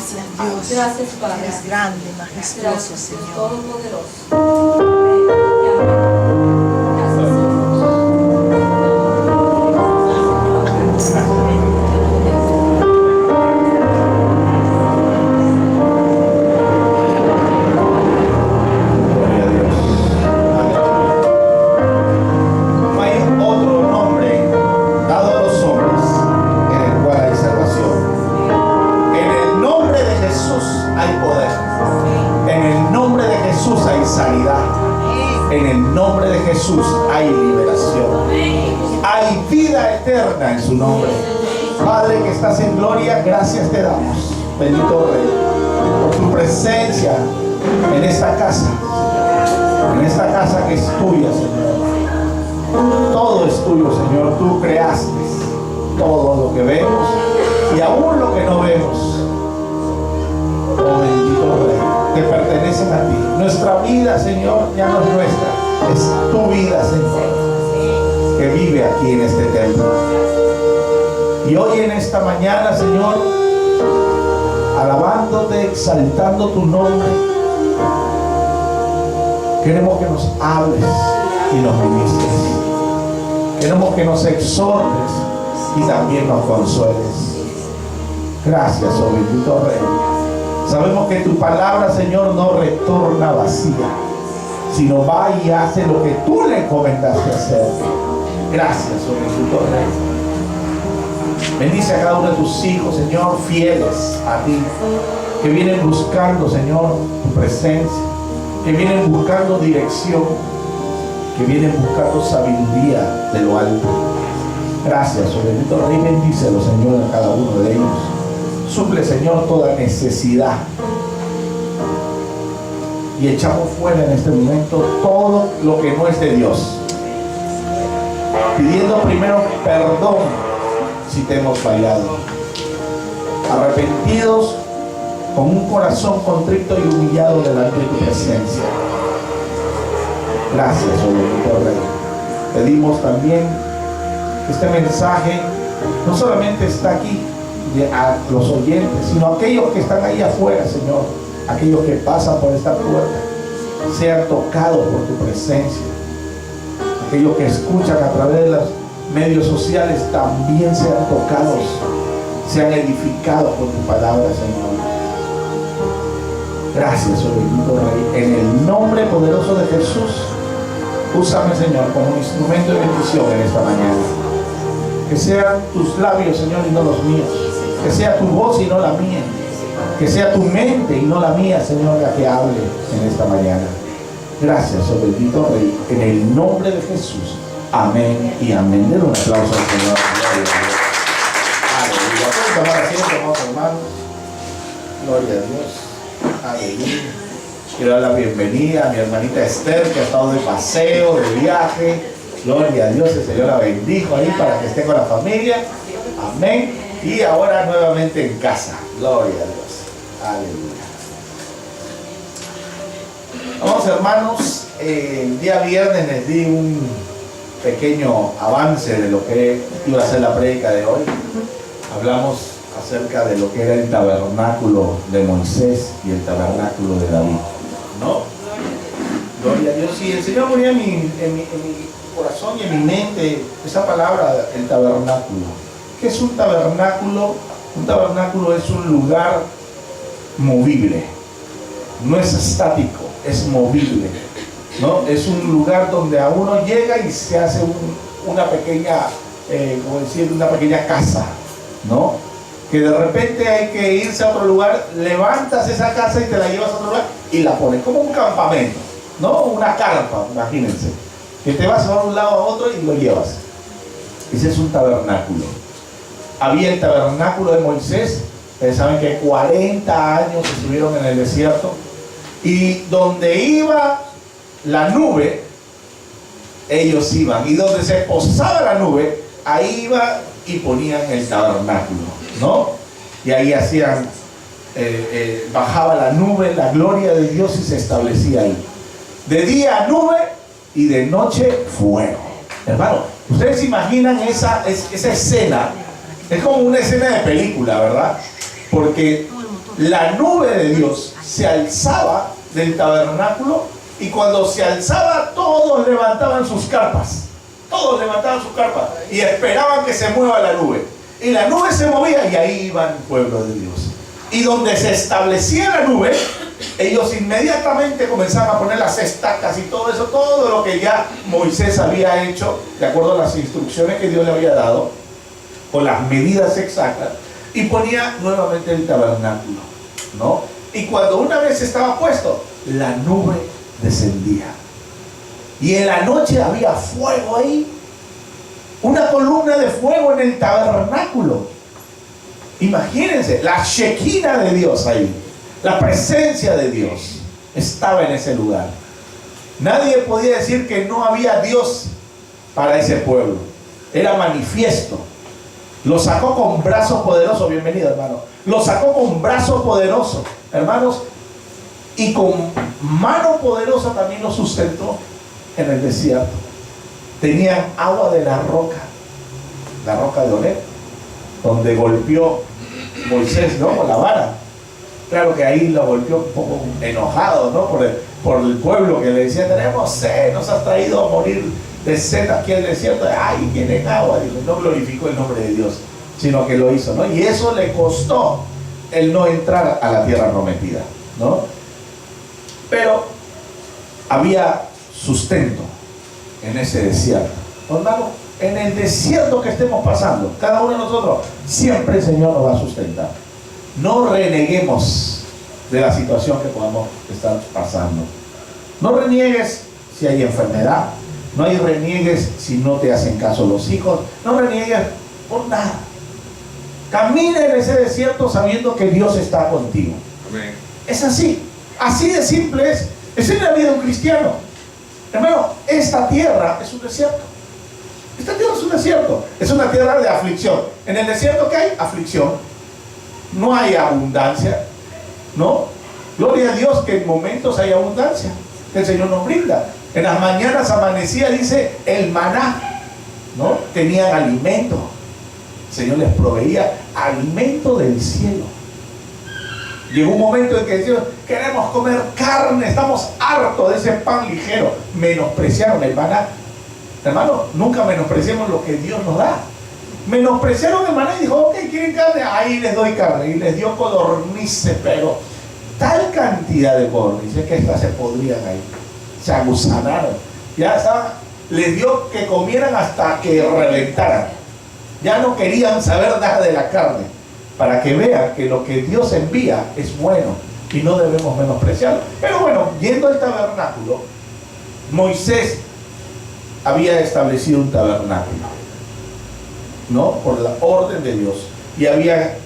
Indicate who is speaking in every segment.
Speaker 1: Gracias, Dios.
Speaker 2: Gracias, Padre.
Speaker 1: Eres grande, majestuoso,
Speaker 2: Gracias,
Speaker 1: Señor.
Speaker 2: Todopoderoso.
Speaker 3: Jesús hay liberación, hay vida eterna en su nombre. Padre que estás en gloria, gracias te damos, bendito Rey, por tu presencia en esta casa que es tuya, Señor. Todo es tuyo, Señor. Tú creaste todo lo que vemos y aún lo que no vemos. Oh bendito Rey, te pertenecen a ti. Nuestra vida, Señor, ya no es nuestra. Es tu vida, Señor, que vive aquí en este templo. Y hoy en esta mañana, Señor, alabándote, exaltando tu nombre, queremos que nos hables y nos ministres. Queremos que nos exhortes y también nos consueles. Gracias, oh bendito Rey. Sabemos que tu palabra, Señor, no retorna vacía, sino va y hace lo que tú le encomendaste hacer. Gracias, oh bendito Rey. Bendice a cada uno de tus hijos, Señor, fieles a ti, que vienen buscando, Señor, tu presencia, que vienen buscando dirección, que vienen buscando sabiduría de lo alto. Gracias, oh bendito Rey. Bendícelo, Señor, a cada uno de ellos. Suple, Señor, toda necesidad. Y echamos fuera en este momento todo lo que no es de Dios, pidiendo primero perdón si te hemos fallado, arrepentidos con un corazón contrito y humillado delante de tu presencia. Gracias, oh bendito Rey. Pedimos también que este mensaje no solamente está aquí a los oyentes, sino a aquellos que están ahí afuera, Señor, aquellos que pasan por esta puerta, sean tocados por tu presencia. Aquellos que escuchan a través de los medios sociales también sean tocados, sean edificados por tu palabra, Señor. Gracias, oh bendito Rey. En el nombre poderoso de Jesús, úsame, Señor, como un instrumento de bendición en esta mañana. Que sean tus labios, Señor, y no los míos. Que sea tu voz y no la mía. Que sea tu mente y no la mía, Señor, la que hable en esta mañana. Gracias, oh bendito Rey, en el nombre de Jesús. Amén y amén. Den un aplauso al Señor. Aleluya. Pueden tomar asiento, amados hermanos. Gloria a Dios. Aleluya. Quiero dar la bienvenida a mi hermanita Esther, que ha estado de paseo, de viaje. Gloria a Dios, el Señor la bendijo ahí para que esté con la familia. Amén. Y ahora nuevamente en casa. Gloria a Dios. Aleluya. Vamos, hermanos, el día viernes les di un pequeño avance de lo que iba a ser la prédica de hoy. Hablamos acerca de lo que era el tabernáculo de Moisés y el tabernáculo de David, ¿no? Gloria a Dios. Sí, el Señor ponía en mi corazón y en mi mente esa palabra, el tabernáculo. ¿Qué es un tabernáculo? Un tabernáculo es un lugar movible, no es estático, es movible, ¿no? Es un lugar donde a uno llega y se hace una pequeña, como decir, una pequeña casa, ¿no? Que de repente hay que irse a otro lugar, levantas esa casa y te la llevas a otro lugar y la pones como un campamento, ¿no? Una carpa, imagínense, que te vas a llevar de un lado a otro y lo llevas. Ese es un tabernáculo. Había el tabernáculo de Moisés. Ustedes saben que 40 años estuvieron en el desierto, y donde iba la nube, ellos iban, y donde se posaba la nube, ahí iba y ponían el tabernáculo, ¿no? Y ahí hacían, bajaba la nube, la gloria de Dios, y se establecía ahí. De día nube y de noche fuego. Hermano, ustedes se imaginan esa escena. Es como una escena de película, ¿verdad? Porque la nube de Dios se alzaba del tabernáculo, y cuando se alzaba todos levantaban sus carpas. Todos levantaban sus carpas y esperaban que se mueva la nube. Y la nube se movía y ahí iba el pueblo de Dios. Y donde se establecía la nube, ellos inmediatamente comenzaban a poner las estacas y todo eso, todo lo que ya Moisés había hecho, de acuerdo a las instrucciones que Dios le había dado, con las medidas exactas, y ponía nuevamente el tabernáculo, ¿no? Y cuando una vez estaba puesto, la nube descendía. Y en la noche había fuego ahí, una columna de fuego en el tabernáculo. Imagínense, la Shekinah de Dios ahí, la presencia de Dios estaba en ese lugar. Nadie podía decir que no había Dios para ese pueblo. Era manifiesto. Lo sacó con brazo poderoso. Bienvenido, hermano. Lo sacó con brazo poderoso, hermanos, y con mano poderosa también lo sustentó en el desierto. Tenían agua de la roca de Oreb, donde golpeó Moisés, ¿no? Con la vara. Claro que ahí lo golpeó un poco enojado, ¿no? Por el pueblo, que le decía: tenemos sed, nos has traído a morir de sed aquí al desierto. Ay, tienen agua. Dijo, no glorificó el nombre de Dios, sino que lo hizo, ¿no? Y eso le costó el no entrar a la tierra prometida, ¿no? Pero había sustento en ese desierto. Hermano, en el desierto que estemos pasando, cada uno de nosotros, siempre el Señor nos va a sustentar. No reneguemos de la situación que podamos estar pasando. No reniegues si hay enfermedad. No reniegues si no te hacen caso los hijos. No reniegues por nada. Camina en ese desierto sabiendo que Dios está contigo. Amén. Es así. Así de simple es. Es en la vida de un cristiano. Hermano, esta tierra es un desierto. Esta tierra es un desierto. Es una tierra de aflicción. En el desierto, ¿qué hay? Aflicción. No hay abundancia, ¿no? Gloria a Dios que en momentos hay abundancia, que el Señor nos brinda. En las mañanas amanecía, dice, el maná, ¿no? Tenían alimento. El Señor les proveía alimento del cielo. Llegó un momento en que decían: queremos comer carne, estamos hartos de ese pan ligero. Menospreciaron el maná. Hermano, nunca menospreciemos lo que Dios nos da. Menospreciaron el maná y dijo: ok, ¿quieren carne? Ahí les doy carne. Y les dio codornices, pero tal cantidad de codornices que estas se podrían ahí. Se aguzanaron. Ya estaban, les dio que comieran hasta que reventaran. Ya no querían saber nada de la carne. Para que vean que lo que Dios envía es bueno y no debemos menospreciarlo. Pero bueno, yendo al tabernáculo, Moisés había establecido un tabernáculo, ¿no? Por la orden de Dios. Y había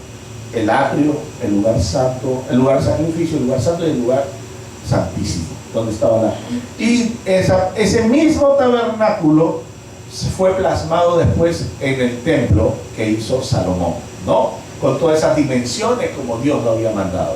Speaker 3: el atrio, el lugar santo, el lugar de sacrificio, el lugar santo y el lugar santísimo, donde estaba la... Y ese mismo tabernáculo se fue plasmado después en el templo que hizo Salomón, ¿no? Con todas esas dimensiones como Dios lo había mandado.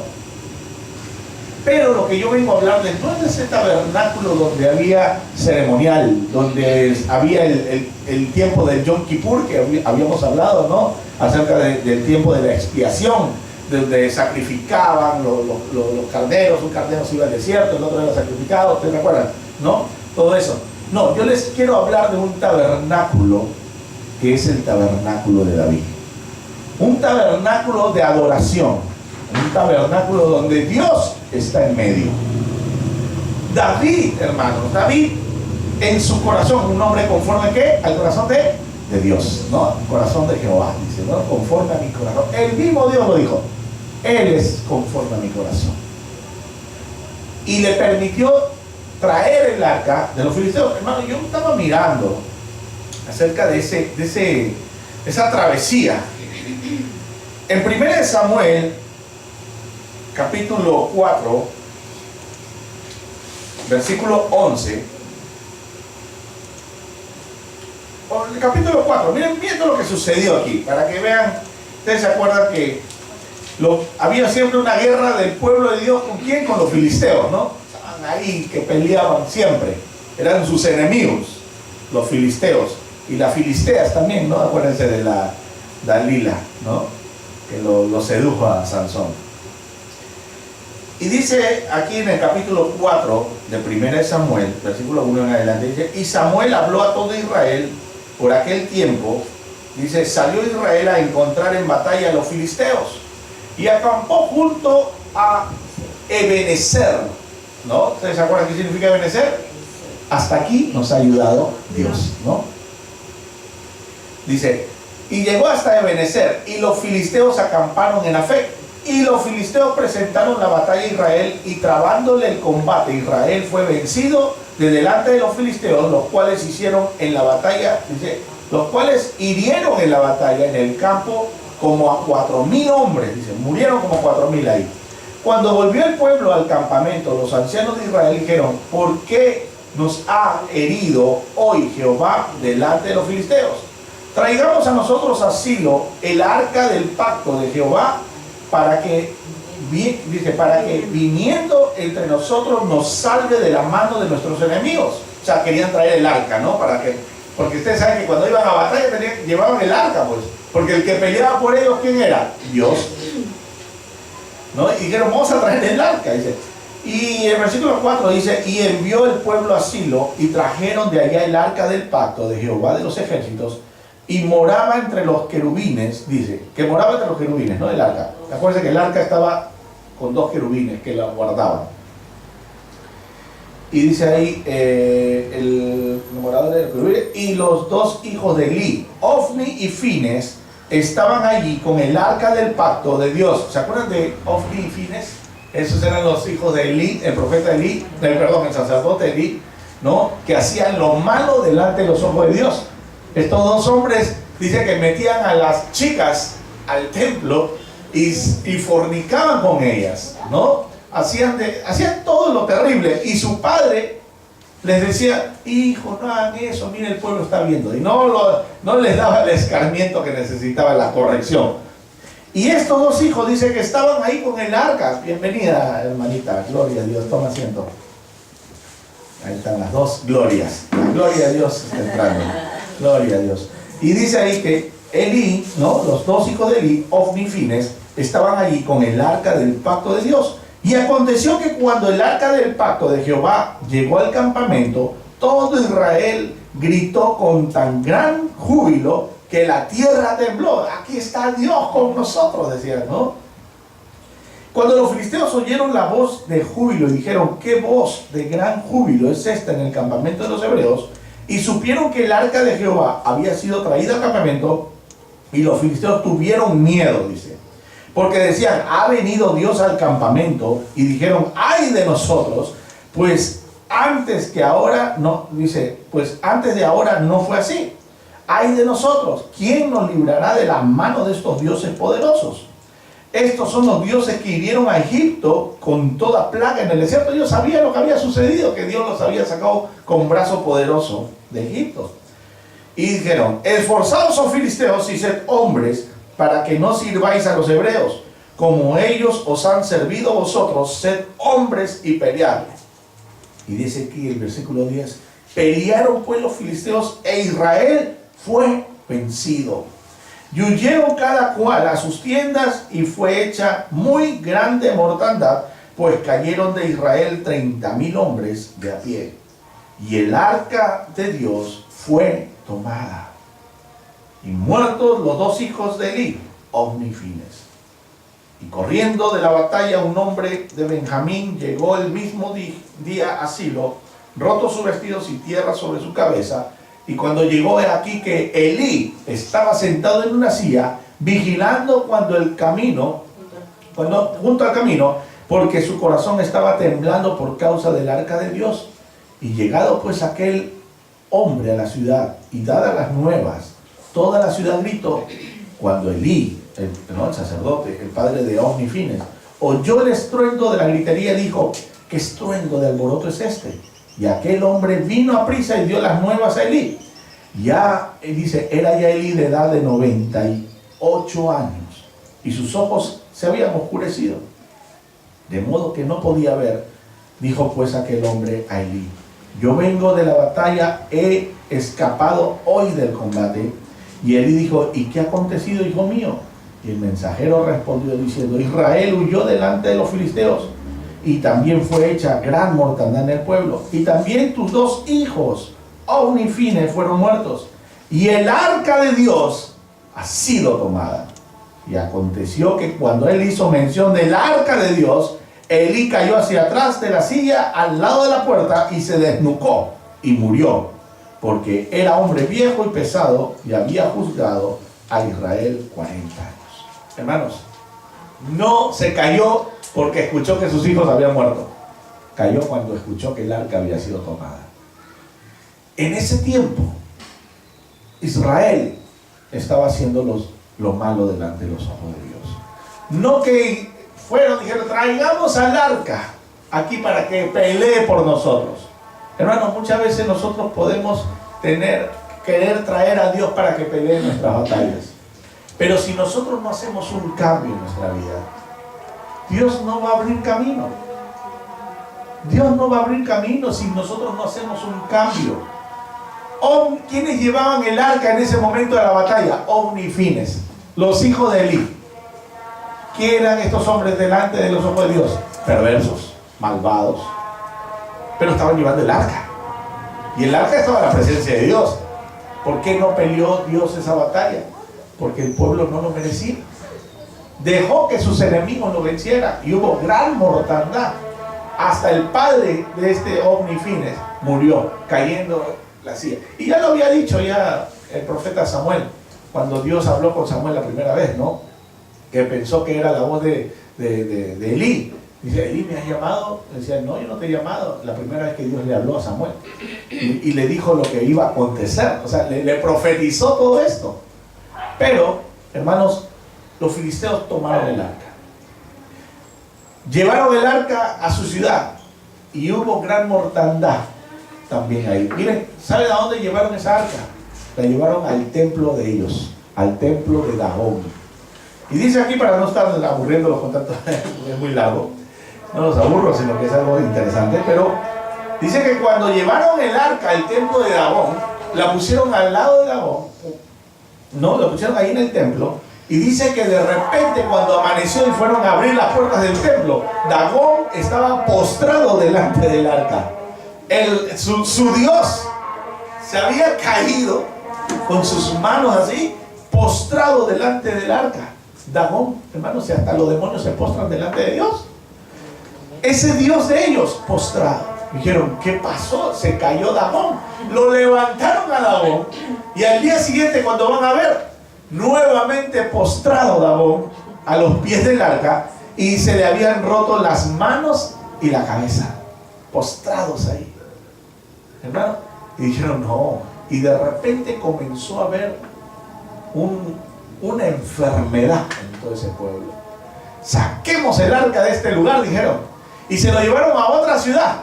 Speaker 3: Pero lo que yo vengo a hablar de no es ese tabernáculo donde había ceremonial, donde había el tiempo del Yom Kippur, que habíamos hablado, ¿no? Acerca del tiempo de la expiación, donde sacrificaban los carneros. Un carnero se iba al desierto, el otro era sacrificado, ¿ustedes recuerdan? ¿No? Todo eso. No, yo les quiero hablar de un tabernáculo que es el tabernáculo de David. Un tabernáculo de adoración, un tabernáculo donde Dios está en medio. David, hermanos, David en su corazón, un hombre conforme ¿qué? Al corazón de Dios, ¿no? Corazón de Jehová, dice, ¿no? Conforme a mi corazón. El mismo Dios lo dijo. Él es conforme a mi corazón. Y le permitió traer el arca de los filisteos. Hermano, yo estaba mirando acerca de esa travesía. En 1 Samuel, capítulo 4, versículo 11. El capítulo 4, miren lo que sucedió aquí, para que vean. Ustedes se acuerdan que había siempre una guerra del pueblo de Dios. ¿Con quién? Con los filisteos, ¿no? Estaban ahí, que peleaban siempre. Eran sus enemigos, los filisteos. Y las filisteas también, ¿no? Acuérdense de la Dalila, ¿no? Que lo sedujo a Sansón. Y dice aquí en el capítulo 4 de 1 de Samuel, versículo 1 en adelante, dice, y Samuel habló a todo Israel por aquel tiempo, dice, salió Israel a encontrar en batalla a los filisteos y acampó junto a Ebenezer, ¿no? ¿Ustedes se acuerdan qué significa Ebenezer? Hasta aquí nos ha ayudado Dios, ¿no? Dice, y llegó hasta Ebenezer y los filisteos acamparon en Afec. Y los filisteos presentaron la batalla a Israel y trabándole el combate, Israel fue vencido de delante de los filisteos, los cuales hicieron en la batalla, dice, los cuales hirieron en la batalla en el campo como a 4.000 hombres, dice, murieron como 4.000 ahí. Cuando volvió el pueblo al campamento, los ancianos de Israel dijeron, ¿por qué nos ha herido hoy Jehová delante de los filisteos? Traigamos a nosotros a Silo el arca del pacto de Jehová, para que viniendo entre nosotros nos salve de la mano de nuestros enemigos. O sea, querían traer el arca, ¿no? Porque ustedes saben que cuando iban a batalla llevaban el arca, pues. Porque el que peleaba por ellos, ¿quién era? Dios. ¿No? Y dijeron, vamos a traer el arca, dice. Y el versículo 4 dice, y envió el pueblo a Silo, y trajeron de allá el arca del pacto de Jehová de los ejércitos, y moraba entre los querubines, dice, que moraba entre los querubines, no el arca. Acuérdense que el arca estaba con 2 querubines que la guardaban. Y dice ahí, el morador de los querubines, y los 2 hijos de Elí, Ofni y Fines, estaban allí con el arca del pacto de Dios. ¿Se acuerdan de Ofni y Fines? Esos eran los hijos de Elí, el profeta Elí, el sacerdote Elí, ¿no? Que hacían lo malo delante de los ojos de Dios. Estos 2 hombres, dice que metían a las chicas al templo y fornicaban con ellas, ¿no? Hacían todo lo terrible. Y su padre les decía, hijo, no hagan eso, mire, el pueblo está viendo. Y no les daba el escarmiento que necesitaba, la corrección. Y estos 2 hijos, dice que estaban ahí con el arca. Bienvenida, hermanita, gloria a Dios, toma asiento. Ahí están las 2 glorias. La gloria de Dios está entrando. Gloria a Dios. Y dice ahí que Elí, ¿no? Los 2 hijos de Elí, Ofni y Fines, estaban allí con el arca del pacto de Dios. Y aconteció que cuando el arca del pacto de Jehová llegó al campamento, todo Israel gritó con tan gran júbilo que la tierra tembló. Aquí está Dios con nosotros, decían, ¿no? Cuando los filisteos oyeron la voz de júbilo y dijeron, ¿qué voz de gran júbilo es esta en el campamento de los hebreos? Y supieron que el arca de Jehová había sido traída al campamento, y los filisteos tuvieron miedo, dice. Porque decían, ha venido Dios al campamento, y dijeron, ay de nosotros, pues antes de ahora no fue así. Ay de nosotros, ¿quién nos librará de la mano de estos dioses poderosos? Estos son los dioses que hirieron a Egipto con toda plaga en el desierto. Ellos sabían lo que había sucedido, que Dios los había sacado con brazo poderoso de Egipto. Y dijeron, esforzaos, oh filisteos, y sed hombres, para que no sirváis a los hebreos. Como ellos os han servido vosotros, sed hombres y pelead. Y dice aquí el versículo 10, pelearon pues los filisteos e Israel fue vencido. Y huyeron cada cual a sus tiendas, y fue hecha muy grande mortandad, pues cayeron de Israel 30.000 hombres de a pie. Y el arca de Dios fue tomada. Y muertos los 2 hijos de Elí, Ofni y Fines. Y corriendo de la batalla un hombre de Benjamín llegó el mismo día a Silo, roto sus vestidos y tierra sobre su cabeza. Y cuando llegó aquí que Elí estaba sentado en una silla, vigilando junto al camino, porque su corazón estaba temblando por causa del arca de Dios. Y llegado pues aquel hombre a la ciudad, y dadas las nuevas, toda la ciudad gritó. Cuando Elí, el sacerdote, el padre de Ofni y Fines, oyó el estruendo de la gritería, dijo, ¿qué estruendo de alboroto es este? Y aquel hombre vino a prisa y dio las nuevas a Elí. Ya, dice, era ya Elí de edad de 98 años, y sus ojos se habían oscurecido, de modo que no podía ver. Dijo pues aquel hombre a Elí, yo vengo de la batalla, he escapado hoy del combate. Y Elí dijo, ¿y qué ha acontecido, hijo mío? Y el mensajero respondió diciendo, Israel huyó delante de los filisteos, y también fue hecha gran mortandad en el pueblo. Y también tus 2 hijos, Ofni y Fines, fueron muertos. Y el arca de Dios ha sido tomada. Y aconteció que cuando él hizo mención del arca de Dios, Elí cayó hacia atrás de la silla al lado de la puerta y se desnucó y murió, porque era hombre viejo y pesado y había juzgado a Israel 40 años. Hermanos, no se cayó porque escuchó que sus hijos habían muerto. Cayó cuando escuchó que el arca había sido tomada. En ese tiempo, Israel estaba haciendo lo malo delante de los ojos de Dios. No que fueron y dijeron, traigamos al arca aquí para que pelee por nosotros. Hermanos, muchas veces nosotros podemos querer traer a Dios para que pelee nuestras batallas. Pero si nosotros no hacemos un cambio en nuestra vida, Dios no va a abrir camino. Dios no va a abrir camino si nosotros no hacemos un cambio. ¿Quiénes llevaban el arca en ese momento de la batalla? Ofni y Fines, los hijos de Elí. ¿Qué eran estos hombres delante de los ojos de Dios? Perversos, malvados. Pero estaban llevando el arca. Y el arca estaba en la presencia de Dios. ¿Por qué no peleó Dios esa batalla? Porque el pueblo no lo merecía. Dejó que sus enemigos lo vencieran y hubo gran mortandad. Hasta el padre de este Ofni y Fines murió cayendo la silla. Y ya lo había dicho ya el profeta Samuel, cuando Dios habló con Samuel la primera vez, ¿no? Que pensó que era la voz de Elí. Dice, Elí, ¿me has llamado? Decía, no, yo no te he llamado. La primera vez que Dios le habló a Samuel y le dijo lo que iba a acontecer. O sea, le profetizó todo esto. Pero, hermanos, los filisteos tomaron el arca. Llevaron el arca a su ciudad y hubo gran mortandad también ahí. Miren, ¿saben a dónde llevaron esa arca? La llevaron al templo de ellos, al templo de Dagón. Y dice aquí, para no estar aburriéndolos con tanto, es muy largo, no los aburro, sino que es algo interesante, pero dice que cuando llevaron el arca al templo de Dagón, la pusieron al lado de Dagón, no, la pusieron ahí en el templo, y dice que de repente cuando amaneció y fueron a abrir las puertas del templo, Dagón estaba postrado delante del arca. Su Dios se había caído con sus manos así, postrado delante del arca. Dagón, hermanos, si hasta los demonios se postran delante de Dios. Ese Dios de ellos, postrado. Dijeron, ¿qué pasó? Se cayó Dagón. Lo levantaron a Dagón y al día siguiente, cuando van a ver, nuevamente postrado Dagón a los pies del arca, y se le habían roto las manos y la cabeza, postrados ahí, hermano. Y dijeron, no. Y de repente comenzó a haber una enfermedad en todo ese pueblo. Saquemos el arca de este lugar, dijeron, y se lo llevaron a otra ciudad.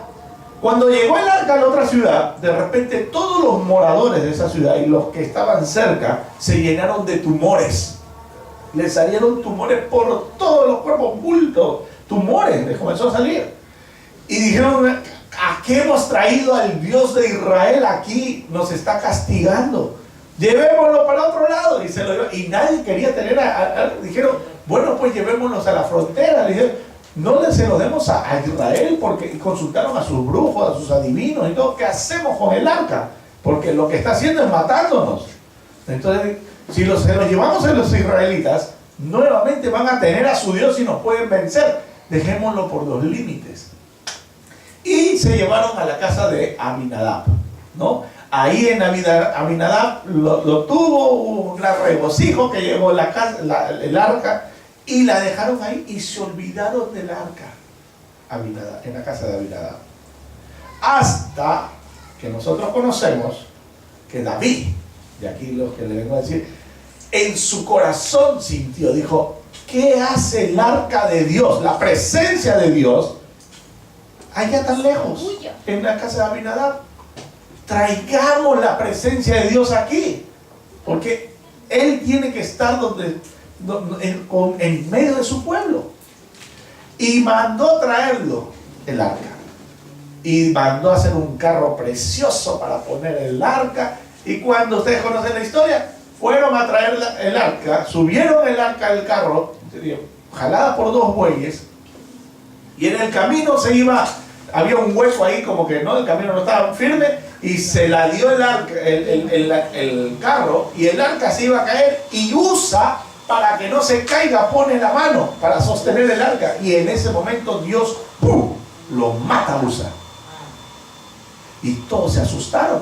Speaker 3: Cuando llegó el arca a la otra ciudad, de repente todos los moradores de esa ciudad y los que estaban cerca se llenaron de tumores. Les salieron tumores por todos los cuerpos, bultos, tumores les comenzó a salir. Y dijeron, ¿a qué hemos traído al Dios de Israel aquí? Nos está castigando. Llevémoslo para otro lado. Y nadie quería tener dijeron, bueno, pues llevémonos a la frontera. Le dijeron, no se lo demos a Israel, porque consultaron a sus brujos, a sus adivinos y todo. ¿Qué hacemos con el arca? Porque lo que está haciendo es matándonos. Entonces, si se los llevamos a los israelitas, nuevamente van a tener a su Dios y nos pueden vencer. Dejémoslo por los límites. Y se llevaron a la casa de Abinadab, ¿no? Ahí en Abinadab lo tuvo un regocijo, que llevó el arca, y la dejaron ahí y se olvidaron del arca en la casa de Abinadab. Hasta que nosotros conocemos que David, de aquí lo que le vengo a decir, en su corazón sintió, dijo, ¿qué hace el arca de Dios, la presencia de Dios, allá tan lejos, en la casa de Abinadab? Traigamos la presencia de Dios aquí, porque Él tiene que estar en medio de su pueblo. Y mandó traerlo el arca, y mandó hacer un carro precioso para poner el arca. Y cuando ustedes conocen la historia, fueron a traer el arca, subieron el arca al carro, jalada por 2 bueyes, Y en el camino se iba, había un hueco ahí como que no, el camino no estaba firme y se la dio el carro y el arca se iba a caer y Usa, para que no se caiga, pone la mano para sostener el arca y en ese momento Dios ¡pum!, lo mata a Usa. Y todos se asustaron.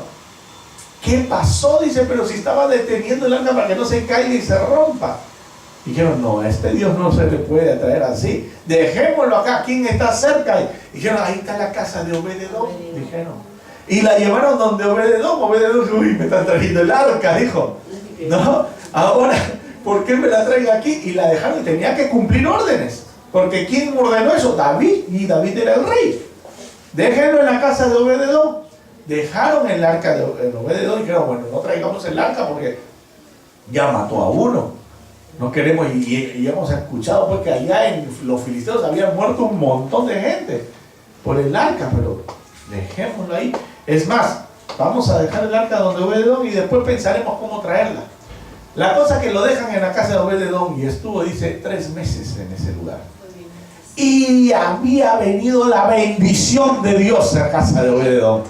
Speaker 3: ¿Qué pasó? Dice, pero si estaba deteniendo el arca para que no se caiga y se rompa. Dijeron, no, a este Dios no se le puede atraer así. Dejémoslo acá. ¿Quién está cerca? Y dijeron, ahí está la casa de Obed-edom. Dijeron. Y la llevaron donde Obed-edom. Obed-edom, uy, me están trayendo el arca, dijo. No, ahora, ¿por qué me la traen aquí? Y la dejaron y tenía que cumplir órdenes. Porque ¿quién ordenó eso? David. Y David era el rey. Déjenlo en la casa de Obed-edom. Dejaron el arca de Obed-edom y dijeron, bueno, no traigamos el arca porque ya mató a uno. No queremos, y hemos escuchado pues que allá en los filisteos habían muerto un montón de gente por el arca, pero dejémoslo ahí. Es más, vamos a dejar el arca donde Obed-edom y después pensaremos cómo traerla. La cosa es que lo dejan en la casa de Obed-edom y estuvo, dice, 3 meses en ese lugar. Y había venido la bendición de Dios en la casa de Obed-edom.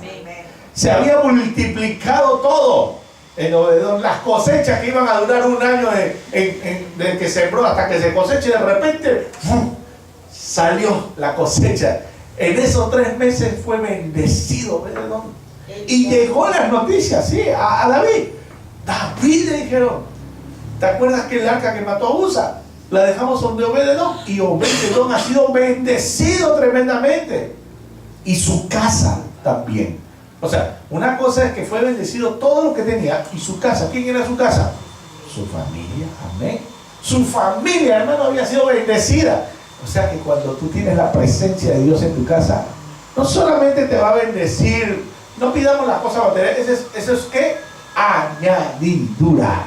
Speaker 3: Se había multiplicado todo en Obed-edom. Las cosechas que iban a durar un año de que sembró hasta que se coseche, de repente ¡fum!, salió la cosecha. En esos 3 meses fue bendecido Obed-edom. Y llegó las noticias, sí, a David. David, le dijeron, ¿te acuerdas que el arca que mató a Usa la dejamos donde Obed-edom? Y Obed-edom ha sido bendecido tremendamente. Y su casa también. O sea, una cosa es que fue bendecido todo lo que tenía y su casa. ¿Quién era su casa? Su familia, amén. Su familia, hermano, había sido bendecida. O sea que cuando tú tienes la presencia de Dios en tu casa, no solamente te va a bendecir, no pidamos las cosas materiales, eso es ¿qué? Añadidura.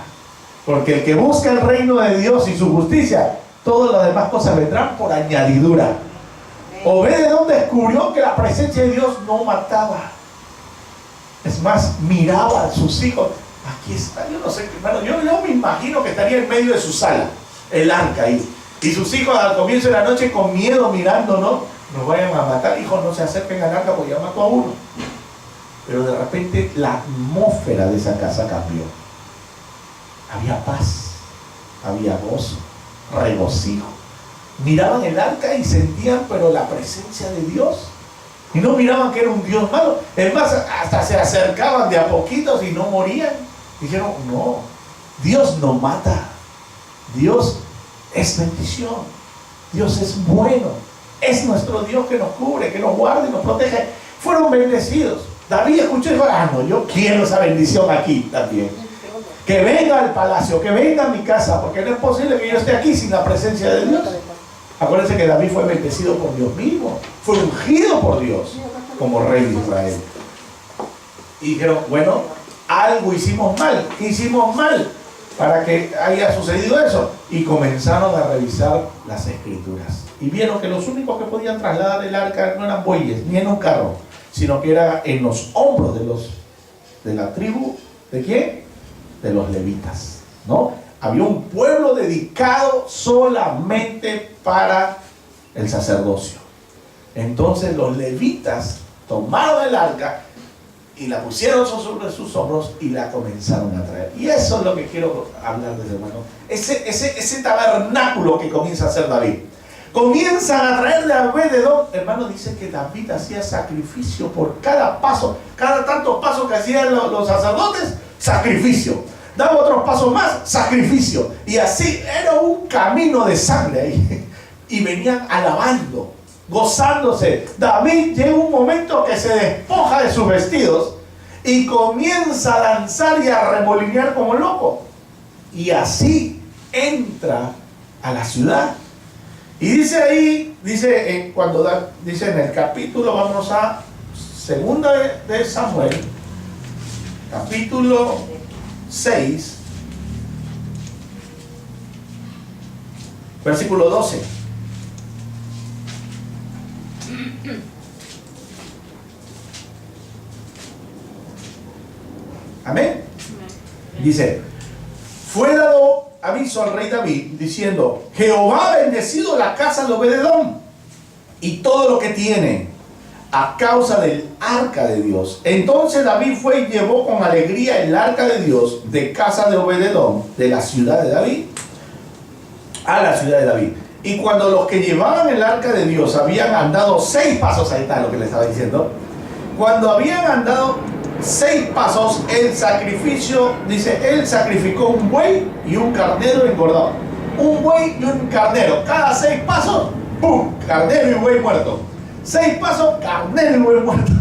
Speaker 3: Porque el que busca el reino de Dios y su justicia, todas las demás cosas vendrán por añadidura. Obed-edom descubrió que la presencia de Dios no mataba. Es más, miraba a sus hijos. Aquí está, yo no sé, hermano, yo me imagino que estaría en medio de su sala, el arca ahí. Y sus hijos al comienzo de la noche con miedo mirando, ¿no? Nos vayan a matar, hijos, no se acerquen al arca porque ya mató a uno. Pero de repente la atmósfera de esa casa cambió. Había paz, había gozo, regocijo. Miraban el arca y sentían, pero la presencia de Dios. Y no miraban que era un Dios malo. Es más, hasta se acercaban de a poquitos y no morían. Dijeron, no, Dios no mata. Dios es bendición. Dios es bueno. Es nuestro Dios que nos cubre, que nos guarda y nos protege. Fueron bendecidos. David escuchó y dijo, no, yo quiero esa bendición aquí también. Que venga al palacio, que venga a mi casa, porque no es posible que yo esté aquí sin la presencia de Dios. Acuérdense que David fue bendecido por Dios mismo, fue ungido por Dios como rey de Israel. Y dijeron, bueno, algo hicimos mal. ¿Qué hicimos mal para que haya sucedido eso? Y comenzaron a revisar las escrituras. Y vieron que los únicos que podían trasladar el arca no eran bueyes, ni en un carro, sino que era en los hombros de la tribu, ¿de quién? De los levitas, ¿no? Había un pueblo dedicado solamente para el sacerdocio. Entonces los levitas tomaron el arca y la pusieron sobre sus hombros y la comenzaron a traer. Y eso es lo que quiero hablarles, hermano. Ese tabernáculo que comienza a hacer David. Comienzan a traer de Obed-edom. Hermano, dice que David hacía sacrificio por cada paso. Cada tanto paso que hacían los sacerdotes, sacrificio. Daba otros pasos más, sacrificio. Y así era un camino de sangre ahí. Y venían alabando, gozándose. David llega un momento que se despoja de sus vestidos y comienza a danzar y a remolinear como loco. Y así entra a la ciudad. Y dice ahí, dice en el capítulo, vamos a segunda de Samuel, capítulo 6, versículo 12. Amén. Dice, fue dado aviso al rey David diciendo, Jehová ha bendecido la casa de Obed-edom y todo lo que tiene, a causa del arca de Dios. Entonces David fue y llevó con alegría el arca de Dios de casa de Obededón, de la ciudad de David, a la ciudad de David. Y cuando los que llevaban el arca de Dios habían andado 6 pasos, ahí está lo que le estaba diciendo, cuando habían andado 6 pasos, el sacrificio, dice, él sacrificó un buey y un carnero engordado. Un buey y un carnero. Cada 6 pasos, ¡pum! Carnero y buey muerto. 6 pasos, carnero y buey muerto.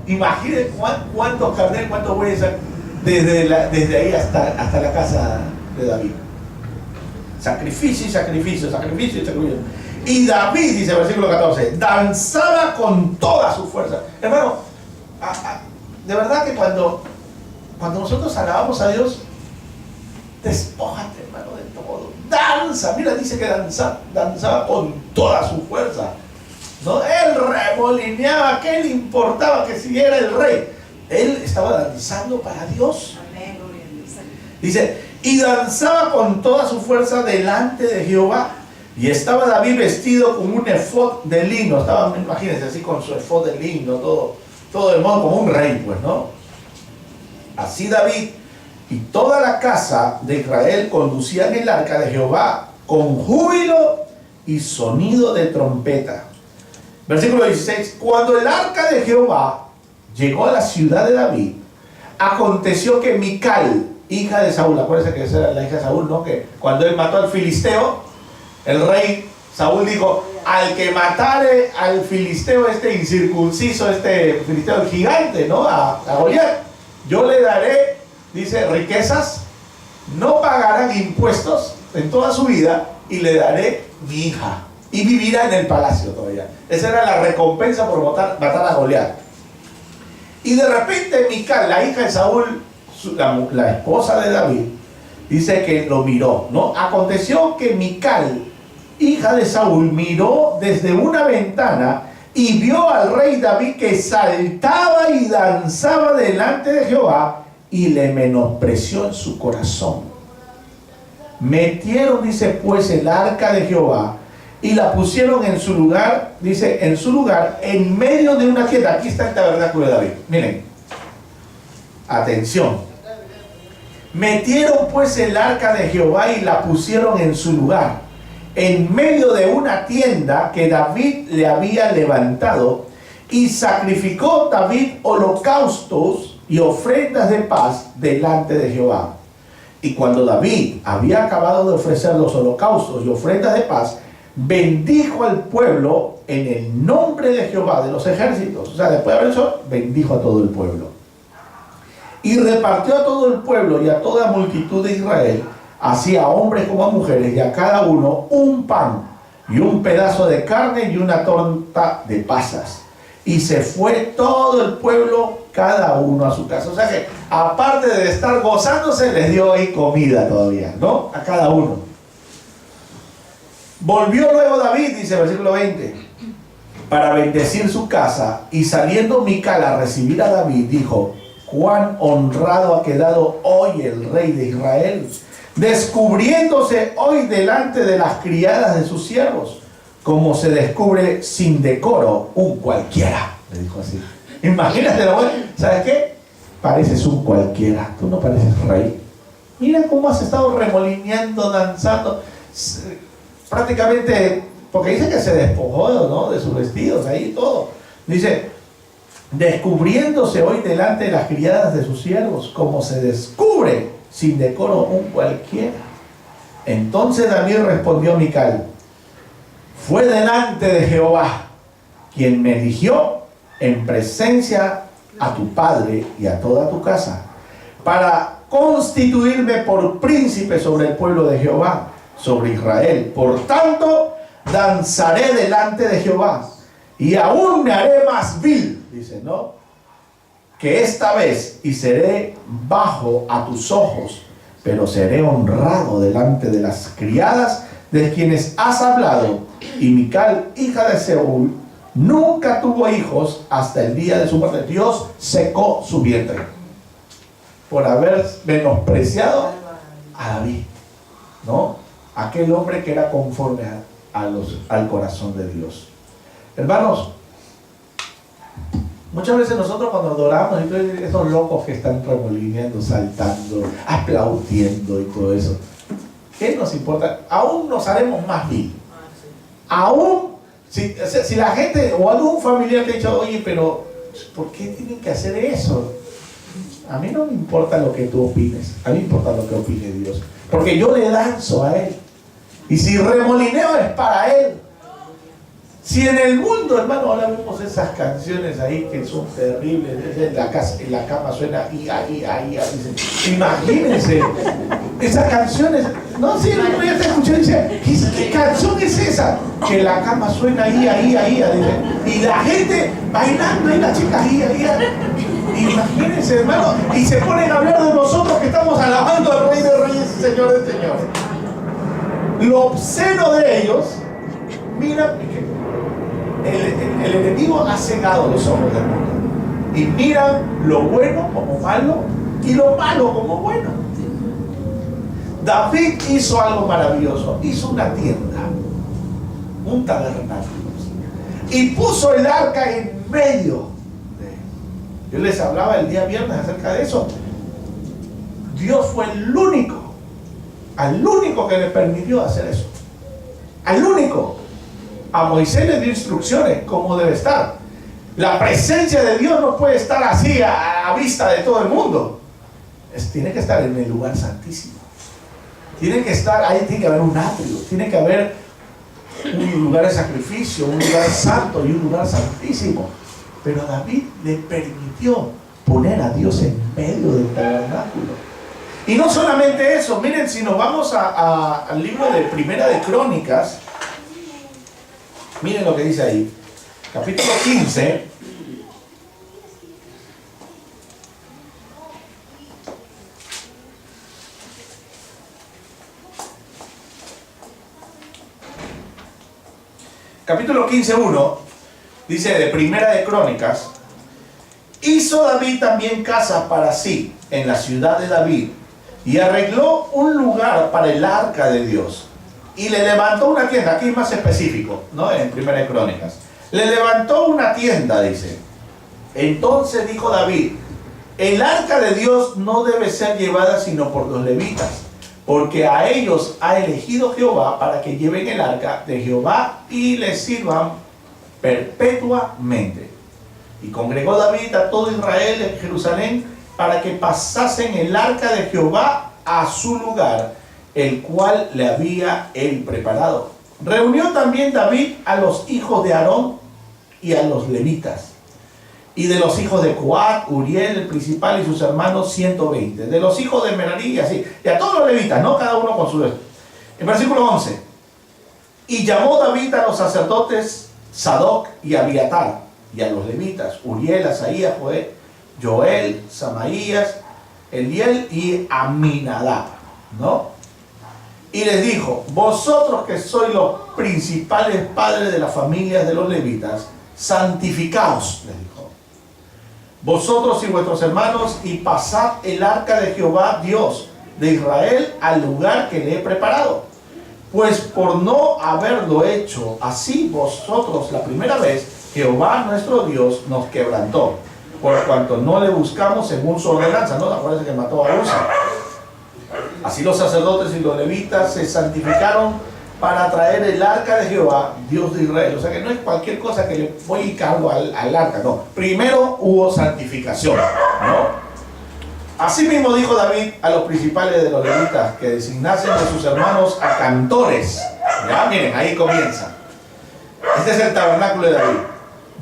Speaker 3: Imaginen cuántos carneros, cuántos bueyes desde ahí hasta la casa de David. Sacrificio y sacrificio, sacrificio y sacrificio. Y David, dice el versículo 14, danzaba con toda su fuerza. Hermano, de verdad que cuando nosotros alabamos a Dios, despójate, hermano, de todo. Danza, mira, dice que danzaba con toda su fuerza. ¿No? Él remolineaba, ¿qué le importaba que si era el rey? Él estaba danzando para Dios.
Speaker 2: Amén, gloria a Dios.
Speaker 3: Dice, y danzaba con toda su fuerza delante de Jehová. Y estaba David vestido con un efod de lino. Estaba, imagínense, así con su efod de lino, todo de modo como un rey, pues, ¿no? Así David y toda la casa de Israel conducían el arca de Jehová con júbilo y sonido de trompeta. Versículo 16. Cuando el arca de Jehová llegó a la ciudad de David, aconteció que Mical, hija de Saúl, acuérdense que esa era la hija de Saúl, ¿no? Que cuando él mató al filisteo, el rey Saúl dijo, al que matare al filisteo este incircunciso, este filisteo gigante, ¿no? A Goliat, yo le daré, dice, riquezas, no pagarán impuestos en toda su vida y le daré mi hija. Y vivirá en el palacio todavía. Esa era la recompensa por matar a Goliat. Y de repente Mical, la hija de Saúl, la esposa de David, dice que lo miró, ¿no? Aconteció que Mical, hija de Saúl, miró desde una ventana y vio al rey David que saltaba y danzaba delante de Jehová y le menospreció en su corazón. Metieron, dice, pues el arca de Jehová y la pusieron en su lugar, dice, en su lugar, en medio de una tienda. Aquí está el tabernáculo de David. Miren, atención. Metieron pues el arca de Jehová y la pusieron en su lugar, en medio de una tienda que David le había levantado, y sacrificó David holocaustos y ofrendas de paz delante de Jehová. Y cuando David había acabado de ofrecer los holocaustos y ofrendas de paz, bendijo al pueblo en el nombre de Jehová de los ejércitos. O sea, después de haber hecho, bendijo a todo el pueblo. Y repartió a todo el pueblo y a toda multitud de Israel, así a hombres como a mujeres, y a cada uno un pan y un pedazo de carne y una torta de pasas. Y se fue todo el pueblo, cada uno a su casa. O sea que, aparte de estar gozándose, les dio ahí comida todavía, ¿no? A cada uno. Volvió luego David, dice el versículo 20, para bendecir su casa, y saliendo Mical a recibir a David, dijo, cuán honrado ha quedado hoy el rey de Israel, descubriéndose hoy delante de las criadas de sus siervos, como se descubre sin decoro un cualquiera. Le dijo así. Imagínate la mujer, ¿sabes qué? Pareces un cualquiera, tú no pareces rey. Mira cómo has estado remolineando, danzando, prácticamente, porque dice que se despojó, ¿no?, de sus vestidos, ahí todo. Dice, descubriéndose hoy delante de las criadas de sus siervos, como se descubre sin decoro un cualquiera. Entonces David respondió a Mical, fue delante de Jehová quien me eligió en presencia a tu padre y a toda tu casa, para constituirme por príncipe sobre el pueblo de Jehová, sobre Israel. Por tanto, danzaré delante de Jehová, y aún me haré más vil, dice, ¿no?, que esta vez, y seré bajo a tus ojos, pero seré honrado delante de las criadas de quienes has hablado. Y Mical, hija de Saúl, nunca tuvo hijos hasta el día de su muerte. Dios secó su vientre por haber menospreciado a David, ¿no? Aquel hombre que era conforme al corazón de Dios. Hermanos, muchas veces nosotros cuando adoramos, esos locos que están remolineando, saltando, aplaudiendo y todo eso, ¿qué nos importa? Aún nos haremos más vil. Aún, si la gente o algún familiar te ha dicho, oye, pero ¿por qué tienen que hacer eso? A mí no me importa lo que tú opines, a mí me importa lo que opine Dios, porque yo le danzo a Él. Y si remolineo es para Él. Si en el mundo, hermano, ahora vemos esas canciones ahí que son terribles, en la cama suena imagínense, esas canciones, no sé, no ya te escuché, dice, ¿qué canción es esa? Que en la cama suena dice, y la gente bailando y las chicas imagínense, hermano, y se ponen a hablar de nosotros que estamos alabando al Rey de Reyes y Señor de Señores. Lo obsceno de ellos, mira, el enemigo ha cegado los ojos del mundo y miran lo bueno como malo y lo malo como bueno. David hizo algo maravilloso, hizo una tienda, un tabernáculo, y puso el arca en medio. Yo les hablaba el día viernes acerca de eso. Dios fue el único, al único que le permitió hacer eso, al único. A Moisés le dio instrucciones cómo debe estar. La presencia de Dios no puede estar así a vista de todo el mundo. Tiene que estar en el lugar santísimo. Tiene que estar, ahí tiene que haber un atrio, tiene que haber un lugar de sacrificio, un lugar santo y un lugar santísimo. Pero David le permitió poner a Dios en medio del tabernáculo. Y no solamente eso, miren, si nos vamos al libro de Primera de Crónicas, miren lo que dice ahí, capítulo 15. Capítulo 15:1 dice de Primera de Crónicas: hizo David también casa para sí en la ciudad de David y arregló un lugar para el arca de Dios. Y le levantó una tienda, aquí es más específico, ¿no? En Primera de Crónicas. Le levantó una tienda, dice. Entonces dijo David: el arca de Dios no debe ser llevada sino por los levitas, porque a ellos ha elegido Jehová para que lleven el arca de Jehová y le sirvan perpetuamente. Y congregó David a todo Israel en Jerusalén para que pasasen el arca de Jehová a su lugar, el cual le había él preparado. Reunió también David a los hijos de Aarón y a los levitas. Y de los hijos de Coat, Uriel el principal y sus hermanos 120. De los hijos de Merari y así. Y a todos los levitas, no cada uno con su... En versículo 11. Y llamó David a los sacerdotes Sadoc y Abiatar, y a los levitas Uriel, Asaías, Joel, Samaías, Eliel y Aminadab, ¿no? Y les dijo: vosotros que sois los principales padres de las familias de los levitas, santificaos, les dijo, vosotros y vuestros hermanos, y pasad el arca de Jehová Dios de Israel al lugar que le he preparado. Pues por no haberlo hecho así vosotros la primera vez, Jehová nuestro Dios nos quebrantó, por cuanto no le buscamos según su ordenanza, ¿no? Acuérdense que mató a Usa. Así los sacerdotes y los levitas se santificaron para traer el arca de Jehová, Dios de Israel. O sea que no es cualquier cosa que le voy y cargo al arca, no. Primero hubo santificación, ¿no? Así mismo dijo David a los principales de los levitas que designasen de sus hermanos a cantores. Ya, miren, ahí comienza. Este es el tabernáculo de David.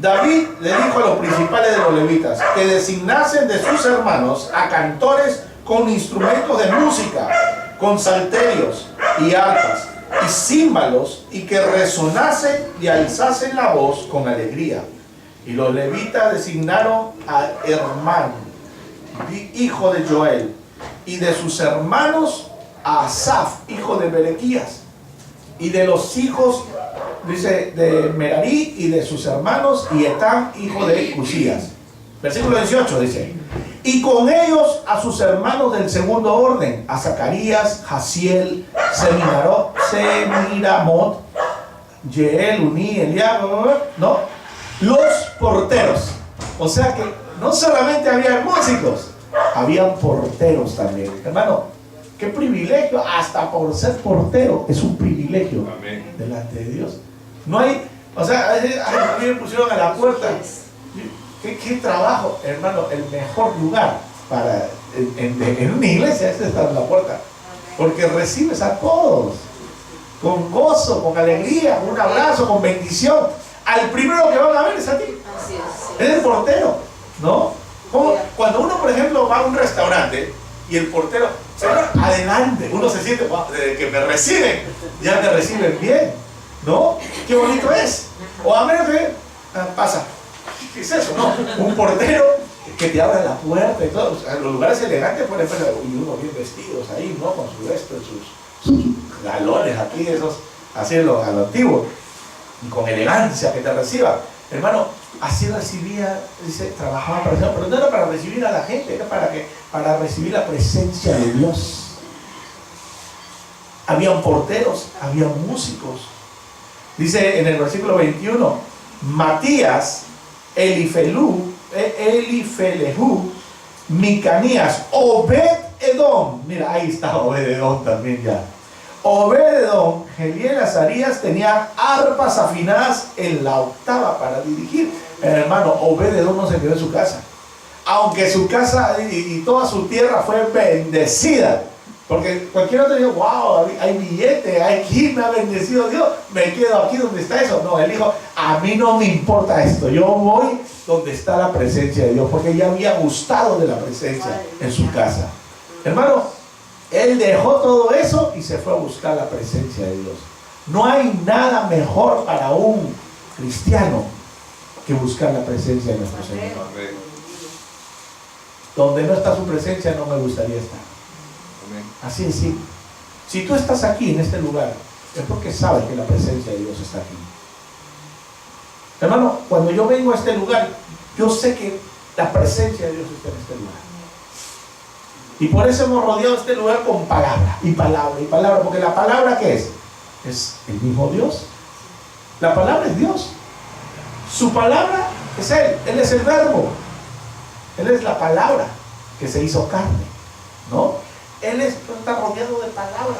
Speaker 3: David le dijo a los principales de los levitas que designasen de sus hermanos a cantores con instrumentos de música, con salterios y arpas y címbalos, y que resonasen y alzasen la voz con alegría. Y los levitas designaron a Hermán, hijo de Joel, y de sus hermanos a Asaf, hijo de Berequías, y de los hijos, dice, de Merari y de sus hermanos, y Etán, hijo de Cusías. Versículo 18 dice: y con ellos a sus hermanos del segundo orden, a Zacarías, Jaziel, Semiramot, Yeel, Uní, Eliab, ¿no? los porteros. O sea que no solamente había músicos, habían porteros también. Hermano, qué privilegio, hasta por ser portero es un privilegio. Amén. Delante de Dios. No hay, o sea, a mí me pusieron a la puerta. ¿Qué trabajo, hermano? El mejor lugar para en una iglesia es estar en la puerta, porque recibes a todos con gozo, con alegría, con un abrazo, con bendición. Al primero que van a ver es a ti.
Speaker 2: Así es.
Speaker 3: Es el portero, ¿no? Como cuando uno, por ejemplo, va a un restaurante y el portero, señor, adelante, uno se siente, wow, desde que me reciben, ya me reciben bien, ¿no? Qué bonito es. O a menos que pasa. ¿Qué es eso? No, un portero que te abre la puerta y todo. O sea, los lugares elegantes, por ejemplo, y uno bien vestidos ahí, ¿no? Con su esto, sus galones aquí, esos, así a lo antiguo, y con elegancia que te reciba. Hermano, así recibía, dice, trabajaba para el Señor, pero no era para recibir a la gente, era para recibir la presencia de Dios. Habían porteros, habían músicos. Dice en el versículo 21, Matías, Elifelehu, Micanías, Obed-Edom. Mira, ahí está Obed-Edom también ya. Obed-Edom, Geliel, Azarías tenían arpas afinadas en la octava para dirigir. Hermano, Obed-Edom no se quedó en su casa. Aunque su casa y toda su tierra fue bendecida. Porque cualquier otro dijo, wow, hay billete, aquí me ha bendecido Dios, me quedo aquí donde está eso. No, él dijo, a mí no me importa esto, yo voy donde está la presencia de Dios, porque ya había gustado de la presencia en su casa. Hermano, él dejó todo eso y se fue a buscar la presencia de Dios. No hay nada mejor para un cristiano que buscar la presencia de nuestro Señor. Donde no está su presencia no me gustaría estar. Así es, sí. Si tú estás aquí en este lugar, es porque sabes que la presencia de Dios está aquí. Hermano, cuando yo vengo a este lugar, yo sé que la presencia de Dios está en este lugar. Y por eso hemos rodeado este lugar con palabra, y palabra, y palabra. Porque la palabra, ¿qué es? Es el mismo Dios. La palabra es Dios. Su palabra es Él. Él es el verbo. Él es la palabra que se hizo carne, ¿no? Él está rodeado de palabras.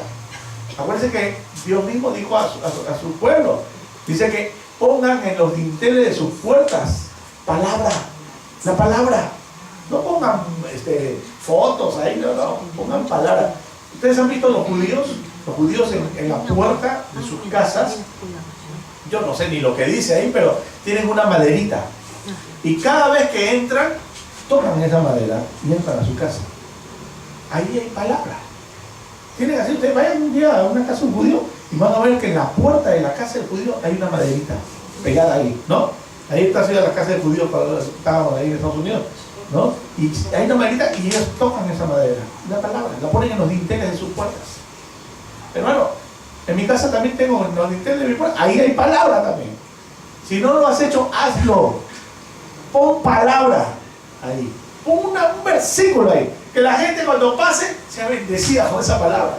Speaker 3: Acuérdense que Dios mismo dijo a su pueblo, dice que pongan en los dinteles de sus puertas palabra, la palabra. No pongan fotos ahí, no, pongan palabra. ¿Ustedes han visto los judíos? Los judíos en la puerta de sus casas, yo no sé ni lo que dice ahí, pero tienen una maderita. Y cada vez que entran, tocan esa madera y entran a su casa. Ahí hay palabra. Tienen así, ustedes vayan un día a una casa de un judío y van a ver que en la puerta de la casa del judío hay una maderita pegada ahí, ¿no? Ahí está así la casa del judío para los que estaban ahí en Estados Unidos, ¿no? Y hay una maderita y ellos tocan esa madera, la palabra, la ponen en los dinteles de sus puertas. Hermano, en mi casa también tengo en los dinteles de mi puerta, ahí hay palabra también. Si no lo has hecho, hazlo. Pon palabra ahí. Pon un versículo ahí. Que la gente cuando pase sea bendecida con esa palabra,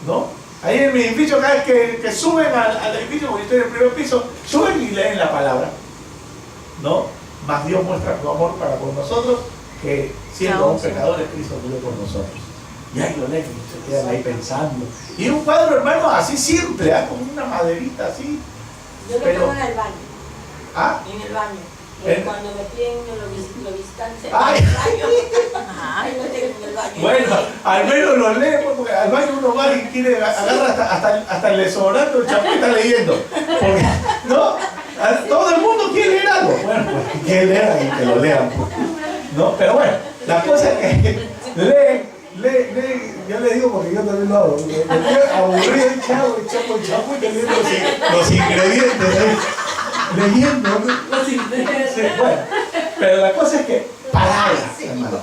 Speaker 3: ¿no? Ahí en mi edificio, cada vez que suben al edificio, porque estoy en el primer piso, suben y leen la palabra, ¿no? Más Dios muestra su amor para con nosotros, que siendo un pecadores, Cristo murió por nosotros. Y ahí lo leen y se quedan ahí pensando. Y un cuadro, hermano, así simple, con una maderita así.
Speaker 2: Yo lo pongo en el baño.
Speaker 3: ¿Ah?
Speaker 2: En el baño. Cuando me piden lo visitantes,
Speaker 3: ¡ay!
Speaker 2: ahí lo tengo en el baño.
Speaker 3: Bueno, al menos lo lee, porque al baño uno va y quiere agarra hasta el desodorante, el champú está leyendo. Porque, ¿no? Todo el mundo quiere leer algo. Bueno, pues quiere leer ahí, que lo lean. ¿No? Pero bueno, la cosa es que lee, yo le digo porque yo también lo hago. Me quedo aburrido, chavo, el champú y leyendo los ingredientes ahí. Leyendo, ¿no? Sí, bueno, pero la cosa es que palabras, hermano.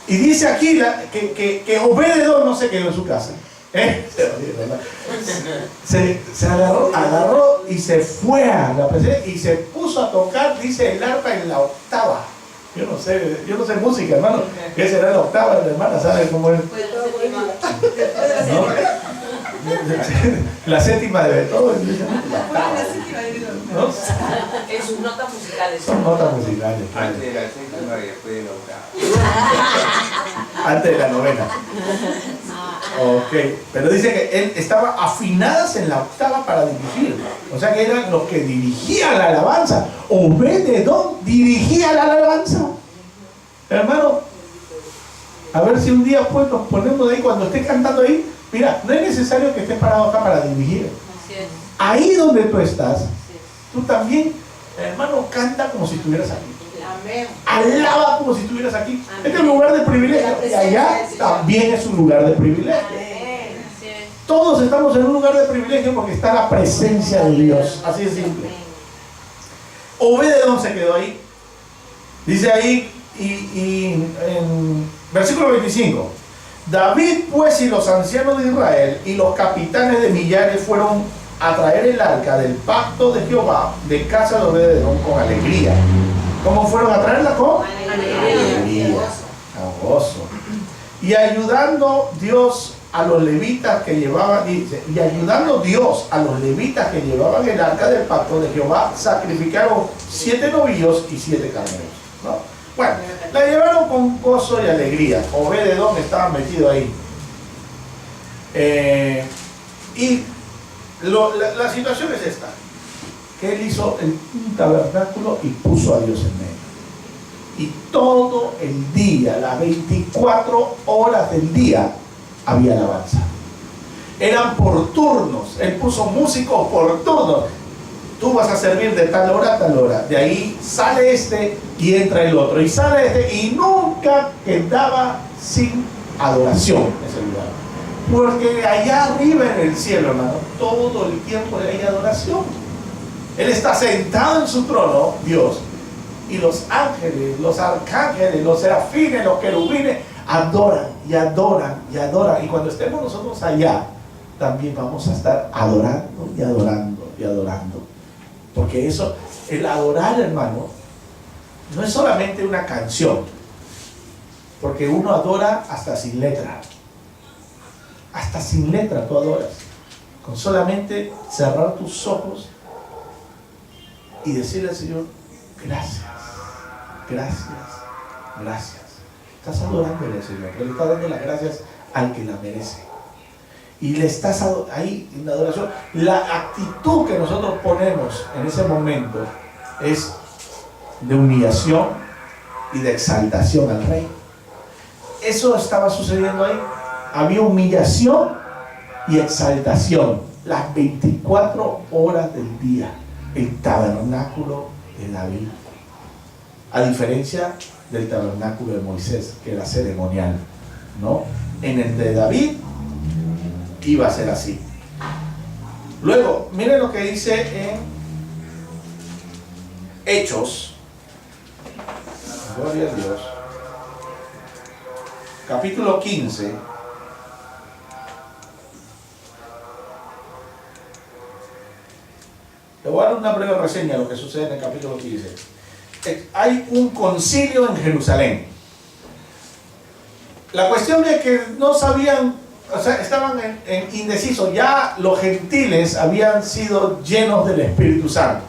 Speaker 3: Y dice aquí que Obed-Edom no se quedó en su casa. Se agarró y se fue a la presencia y se puso a tocar, dice, el arpa en la octava. Yo no sé música, hermano. ¿Qué será la octava? La hermana sabe cómo es. ¿No? La séptima de Beethoven, ¿no? hermanos.
Speaker 2: En sus notas musicales.
Speaker 3: Son notas musicales.
Speaker 1: Antes de la séptima y después de la octava.
Speaker 3: Antes de la novena. Ok, pero dice que él estaba afinadas en la octava para dirigir. O sea que eran los que dirigían la alabanza. Obed-edom dirigía la alabanza. Hermano, a ver si un día pues nos ponemos ahí, cuando esté cantando ahí, mira, no es necesario que estés parado acá para dirigir. Ahí donde tú estás, tú también, hermano, canta como si estuvieras aquí.
Speaker 2: Amén.
Speaker 3: Alaba como si estuvieras aquí.
Speaker 2: Amén.
Speaker 3: Este es un lugar de privilegio. Y allá también es un lugar de privilegio.
Speaker 2: Amén.
Speaker 3: Todos estamos en un lugar de privilegio porque está la presencia de Dios. Así de simple. Obed-edom se quedó ahí. Dice ahí, y en versículo 25. David pues y los ancianos de Israel y los capitanes de millares fueron a traer el arca del pacto de Jehová de casa de Obed-edom con alegría. ¿Cómo fueron a traerla? Con alegría, a gozo. Y ayudando Dios a los levitas que llevaban, dice, y ayudando Dios a los levitas que llevaban el arca del pacto de Jehová, sacrificaron 7 novillos y 7 carneros, ¿no? Bueno, la llevaron con gozo y alegría. Obed-edom estaba metido ahí. La situación es esta: que él hizo un tabernáculo y puso a Dios en medio. Y todo el día, las 24 horas del día, había alabanza. Eran por turnos. Él puso músicos por turnos. Tú vas a servir de tal hora a tal hora. De ahí sale este y entra el otro. Y sale este y nunca quedaba sin adoración ese lugar. Porque allá arriba en el cielo, hermano, todo el tiempo hay adoración. Él está sentado en su trono, Dios, y los ángeles, los arcángeles, los serafines, los querubines adoran y adoran y adoran. Y cuando estemos nosotros allá, también vamos a estar adorando y adorando y adorando. Porque eso, el adorar, hermano, no es solamente una canción, porque uno adora hasta sin letra. Hasta sin letra tú adoras. Con solamente cerrar tus ojos y decirle al Señor, gracias, gracias, gracias. Estás adorándole al Señor, le estás dando las gracias al que la merece. Y le estás ahí en la adoración. La actitud que nosotros ponemos en ese momento es de humillación y de exaltación al Rey. Eso estaba sucediendo ahí. Había humillación y exaltación las 24 horas del día. El tabernáculo de David, a diferencia del tabernáculo de Moisés, que era ceremonial, ¿no? En el de David iba a ser así. Luego, miren lo que dice en Hechos, gloria a Dios, capítulo 15. Le voy a dar una breve reseña de lo que sucede en el capítulo 15. Hay un concilio en Jerusalén. La cuestión es que no sabían, o sea, estaban indecisos. Ya los gentiles habían sido llenos del Espíritu Santo.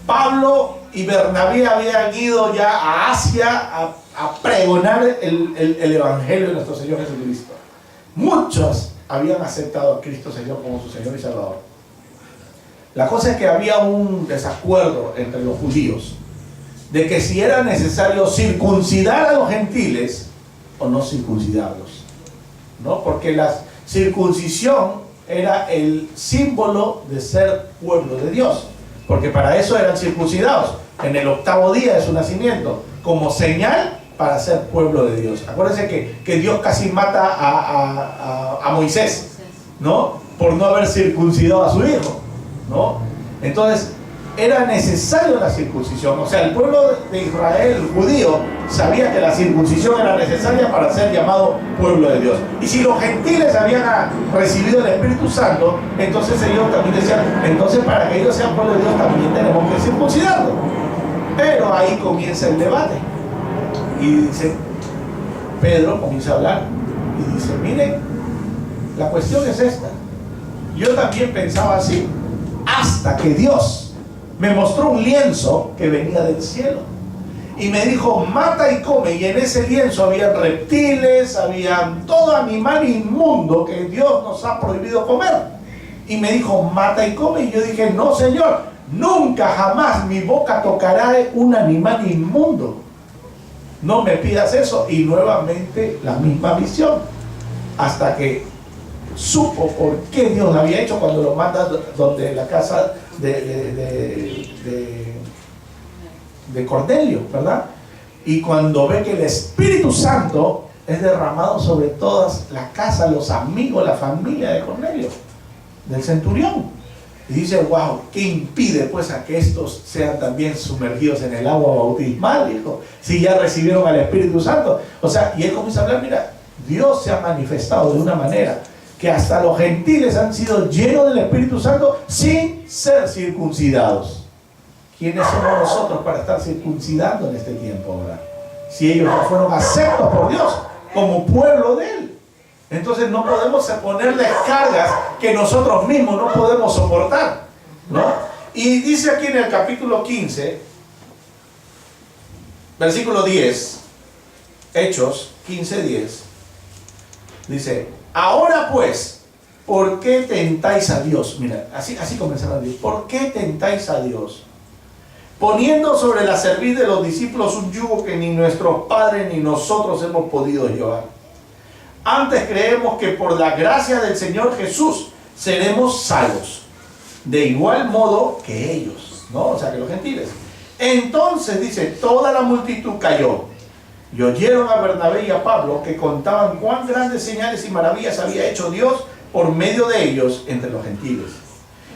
Speaker 3: Pablo y Bernabé habían ido ya a Asia a pregonar el Evangelio de nuestro Señor Jesucristo. Muchos habían aceptado a Cristo Señor como su Señor y Salvador. La cosa es que había un desacuerdo entre los judíos de que si era necesario circuncidar a los gentiles o no circuncidarlos, ¿no? Porque la circuncisión era el símbolo de ser pueblo de Dios, porque para eso eran circuncidados en el 8º día de su nacimiento, como señal para ser pueblo de Dios. Acuérdense que Dios casi mata a Moisés, ¿no? Por no haber circuncidado a su hijo, ¿no? Entonces era necesario la circuncisión. O sea, el pueblo de Israel, el judío, sabía que la circuncisión era necesaria para ser llamado pueblo de Dios. Y si los gentiles habían recibido el Espíritu Santo, entonces ellos también decían, entonces para que ellos sean pueblo de Dios también tenemos que circuncidarlo. Pero ahí comienza el debate. Y dice, Pedro comienza a hablar y dice, miren, la cuestión es esta. Yo también pensaba así, hasta que Dios me mostró un lienzo que venía del cielo y me dijo: mata y come. Y en ese lienzo había reptiles, había todo animal inmundo que Dios nos ha prohibido comer. Y me dijo: mata y come. Y yo dije: no, Señor, nunca jamás mi boca tocará un animal inmundo. No me pidas eso. Y nuevamente la misma visión, hasta que supo por qué Dios lo había hecho cuando lo manda donde la casa de Cornelio, ¿verdad? Y cuando ve que el Espíritu Santo es derramado sobre todas las casas, los amigos, la familia de Cornelio, del centurión. Y dice: wow, ¿qué impide pues a que estos sean también sumergidos en el agua bautismal, hijo? Si ya recibieron al Espíritu Santo. O sea, y él comienza a hablar: mira, Dios se ha manifestado de una manera que hasta los gentiles han sido llenos del Espíritu Santo sin ser circuncidados. ¿Quiénes somos nosotros para estar circuncidando en este tiempo ahora? Si ellos no fueron aceptos por Dios como pueblo de Él. Entonces no podemos ponerles cargas que nosotros mismos no podemos soportar, ¿no? Y dice aquí en el capítulo 15, versículo 10, Hechos 15:10, dice: ahora pues, ¿por qué tentáis a Dios? Mira, así comenzaron a decir: ¿por qué tentáis a Dios? Poniendo sobre la cerviz de los discípulos un yugo que ni nuestros padres ni nosotros hemos podido llevar. Antes creemos que por la gracia del Señor Jesús seremos salvos, de igual modo que ellos, ¿no? O sea, que los gentiles. Entonces, dice, toda la multitud cayó y oyeron a Bernabé y a Pablo, que contaban cuán grandes señales y maravillas había hecho Dios por medio de ellos entre los gentiles.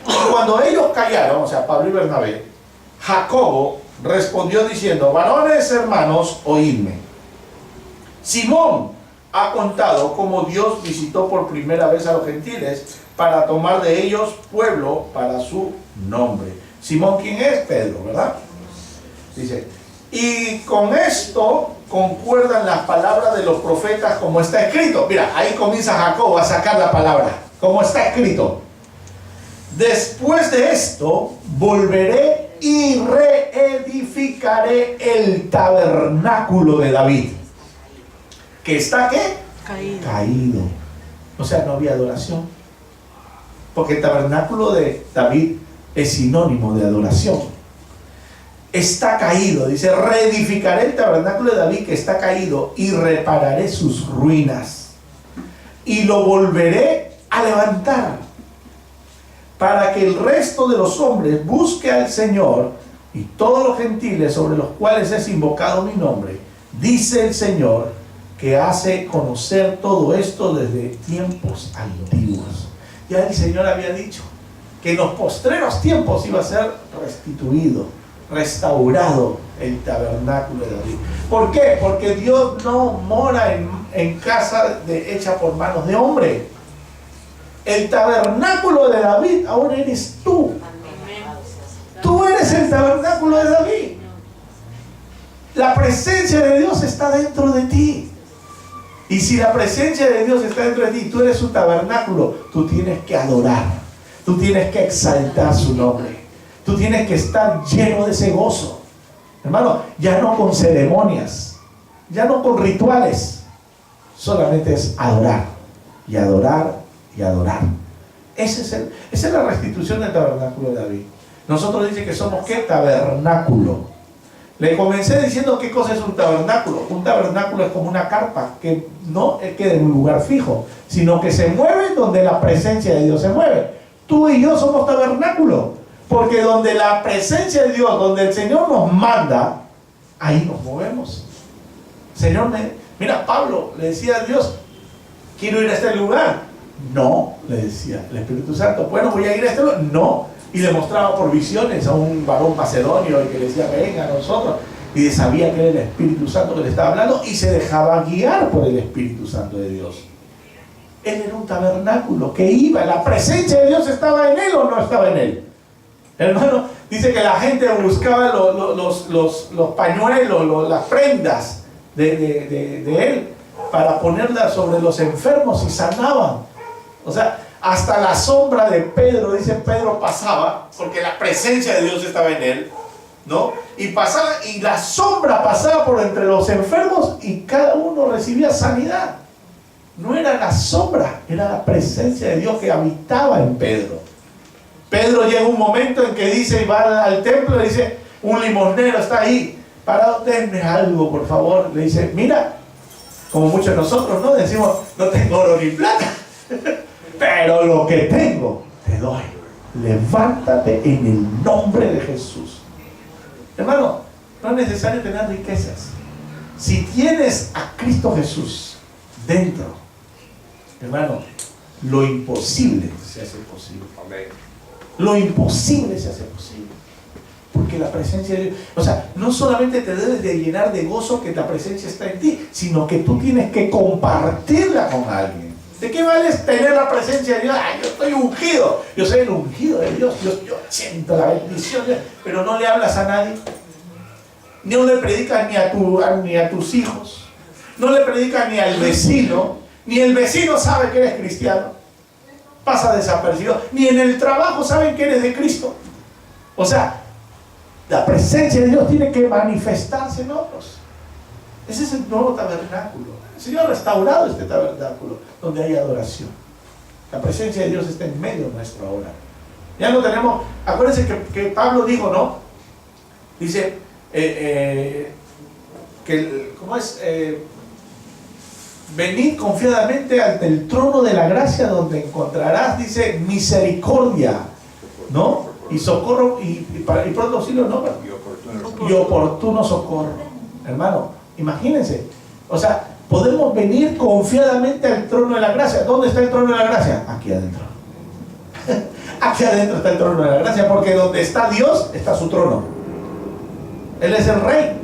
Speaker 3: Y cuando ellos callaron, o sea, Pablo y Bernabé, Jacobo respondió diciendo: varones hermanos, oídme. Simón ha contado cómo Dios visitó por primera vez a los gentiles para tomar de ellos pueblo para su nombre. Simón, ¿quién es? Pedro, ¿verdad? Dice: y con esto concuerdan las palabras de los profetas como está escrito. Mira, ahí comienza Jacobo a sacar la palabra, como está escrito: después de esto volveré y reedificaré el tabernáculo de David, que está ¿qué? Caído. O sea, no había adoración, porque el tabernáculo de David es sinónimo de adoración. Está caído, dice: reedificaré el tabernáculo de David que está caído y repararé sus ruinas y lo volveré a levantar, para que el resto de los hombres busque al Señor, y todos los gentiles sobre los cuales es invocado mi nombre, dice el Señor, que hace conocer todo esto desde tiempos antiguos. Ya el Señor había dicho que en los postreros tiempos iba a ser restituido, restaurado el tabernáculo de David. ¿Por qué? Porque Dios no mora en casa hecha por manos de hombre. El tabernáculo de David ahora eres tú. Tú eres el tabernáculo de David. La presencia de Dios está dentro de ti. Y si la presencia de Dios está dentro de ti, tú eres su tabernáculo, tú tienes que adorar, tú tienes que exaltar su nombre, tú tienes que estar lleno de ese gozo. Hermano, ya no con ceremonias, ya no con rituales, solamente es adorar y adorar y adorar. Esa es la restitución del tabernáculo de David. Nosotros dice que somos ¿qué? Tabernáculo. Le comencé diciendo qué cosa es un tabernáculo. Un tabernáculo es como una carpa que no queda en un lugar fijo, sino que se mueve donde la presencia de Dios se mueve. Tú y yo somos tabernáculo, porque donde la presencia de Dios, donde el Señor nos manda, ahí nos movemos. Señor, mira, Pablo le decía a Dios: quiero ir a este lugar. No, le decía el Espíritu Santo. Bueno, voy a ir a este lugar. No. Y le mostraba por visiones a un varón macedonio que le decía: venga a nosotros. Y sabía que era el Espíritu Santo que le estaba hablando y se dejaba guiar por el Espíritu Santo de Dios. Él era un tabernáculo que iba, la presencia de Dios estaba en él o no estaba en él. Hermano, dice que la gente buscaba los pañuelos, las prendas de él para ponerlas sobre los enfermos y sanaban. O sea, hasta la sombra de Pedro, dice Pedro, pasaba, porque la presencia de Dios estaba en él, ¿no? Y pasaba, y la sombra pasaba por entre los enfermos y cada uno recibía sanidad. No era la sombra, era la presencia de Dios que habitaba en Pedro. Pedro llega un momento en que dice, va al templo y dice, un limosnero está ahí, parado, denme algo por favor. Le dice, mira, como muchos de nosotros, ¿no? Decimos, no tengo oro ni plata, pero lo que tengo te doy. Levántate en el nombre de Jesús. Hermano, no es necesario tener riquezas. Si tienes a Cristo Jesús dentro, hermano, lo imposible se hace posible.
Speaker 1: Amén.
Speaker 3: Lo imposible se hace posible. Porque la presencia de Dios, o sea, no solamente te debes de llenar de gozo que la presencia está en ti, sino que tú tienes que compartirla con alguien. ¿De qué vale tener la presencia de Dios? Ay, yo estoy ungido, yo soy el ungido de Dios, yo siento la bendición de Dios, pero no le hablas a nadie, no le predicas ni a tus hijos, no le predicas ni al vecino, ni el vecino sabe que eres cristiano, pasa desapercibido, ni en el trabajo saben que eres de Cristo. O sea, la presencia de Dios tiene que manifestarse en otros. Ese es el nuevo tabernáculo. El Señor ha restaurado este tabernáculo donde hay adoración. La presencia de Dios está en medio nuestro ahora. Ya no tenemos, acuérdense que Pablo dijo, ¿no? Dice, ¿cómo es? Venid confiadamente ante el trono de la gracia donde encontrarás, dice, misericordia, ¿no? Y socorro, y pronto auxilio, ¿no? Y oportuno socorro. Hermano, imagínense, o sea, podemos venir confiadamente al trono de la gracia. ¿Dónde está el trono de la gracia? Aquí adentro. Aquí adentro está el trono de la gracia, porque donde está Dios, está su trono. Él es el rey.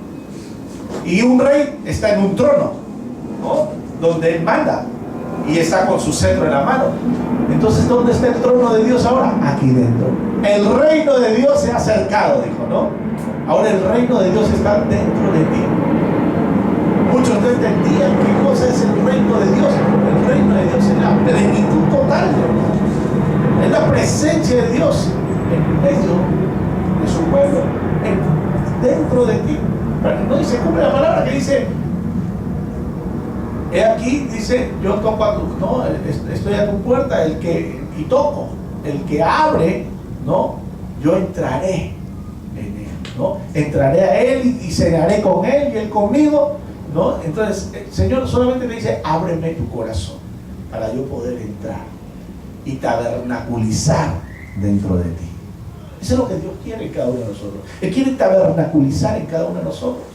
Speaker 3: Y un rey está en un trono, ¿no? Donde él manda. Y está con su cetro en la mano. Entonces, ¿dónde está el trono de Dios ahora? Aquí dentro. El reino de Dios se ha acercado, dijo, ¿no? Ahora el reino de Dios está dentro de ti. Muchos no entendían qué cosa es el reino de Dios. El reino de Dios es la plenitud total. Es la presencia de Dios en medio de su pueblo, dentro de ti. Pero no dice, cumple la palabra que dice, he aquí, dice, yo toco a tu, no, estoy a tu puerta, y toco, el que abre, ¿no? Yo entraré en él, ¿no? Entraré a él y cenaré con él y él conmigo, ¿no? Entonces, el Señor solamente me dice, ábreme tu corazón para yo poder entrar y tabernaculizar dentro de ti. Eso es lo que Dios quiere en cada uno de nosotros. Él quiere tabernaculizar en cada uno de nosotros.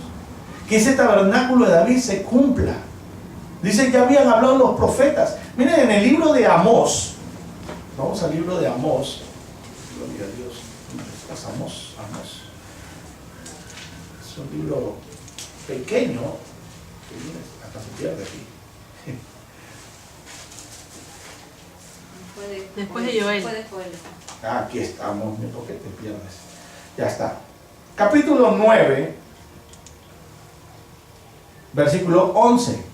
Speaker 3: Que ese tabernáculo de David se cumpla. Dicen que habían hablado los profetas. Miren, en el libro de Amós, vamos al libro de Amós. Gloria a Dios. ¿Estás Amós? Amós. Es un libro pequeño, que hasta se pierde aquí.
Speaker 4: Después de Joel.
Speaker 3: Aquí estamos, ¿por qué te pierdes? Ya está. Capítulo 9, versículo 11.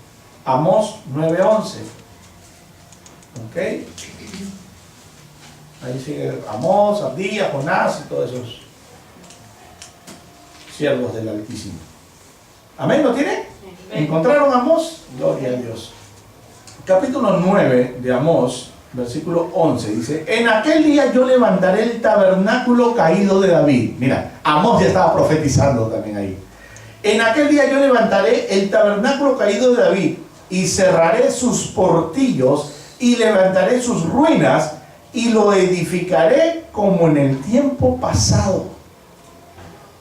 Speaker 3: Amós 9:11. ¿Ok? Ahí sigue Amós, Abdías, Jonás y todos esos siervos del Altísimo. ¿Amén? ¿Lo tiene?
Speaker 4: Sí.
Speaker 3: ¿Encontraron Amós? Gloria a Dios. Capítulo 9 de Amós, versículo 11, dice, en aquel día yo levantaré el tabernáculo caído de David. Mira, Amós ya estaba profetizando también ahí. En aquel día yo levantaré el tabernáculo caído de David y cerraré sus portillos y levantaré sus ruinas y lo edificaré como en el tiempo pasado,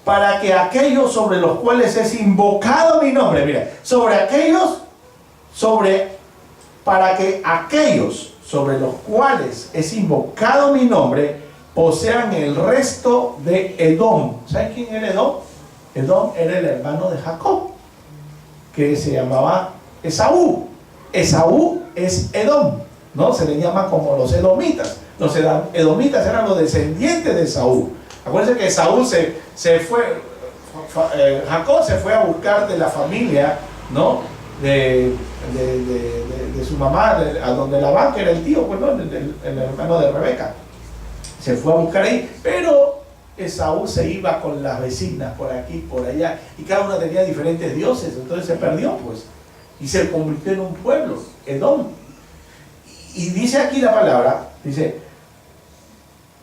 Speaker 3: para que aquellos sobre los cuales es invocado mi nombre, mira, para que aquellos sobre los cuales es invocado mi nombre posean el resto de Edom. ¿Saben quién era Edom? Edom era el hermano de Jacob, que se llamaba Esaú. Esaú es Edom, ¿no? Se le llama como los edomitas. Los edomitas eran los descendientes de Esaú. Acuérdense que Esaú se fue, Jacob se fue a buscar de la familia, ¿no? de su mamá, a donde Labán, que era el tío, pues, ¿no? el hermano de Rebeca. Se fue a buscar ahí, pero Esaú se iba con las vecinas por aquí, por allá, y cada una tenía diferentes dioses, entonces se perdió, pues, y se convirtió en un pueblo, Edom. Y dice aquí la palabra, dice,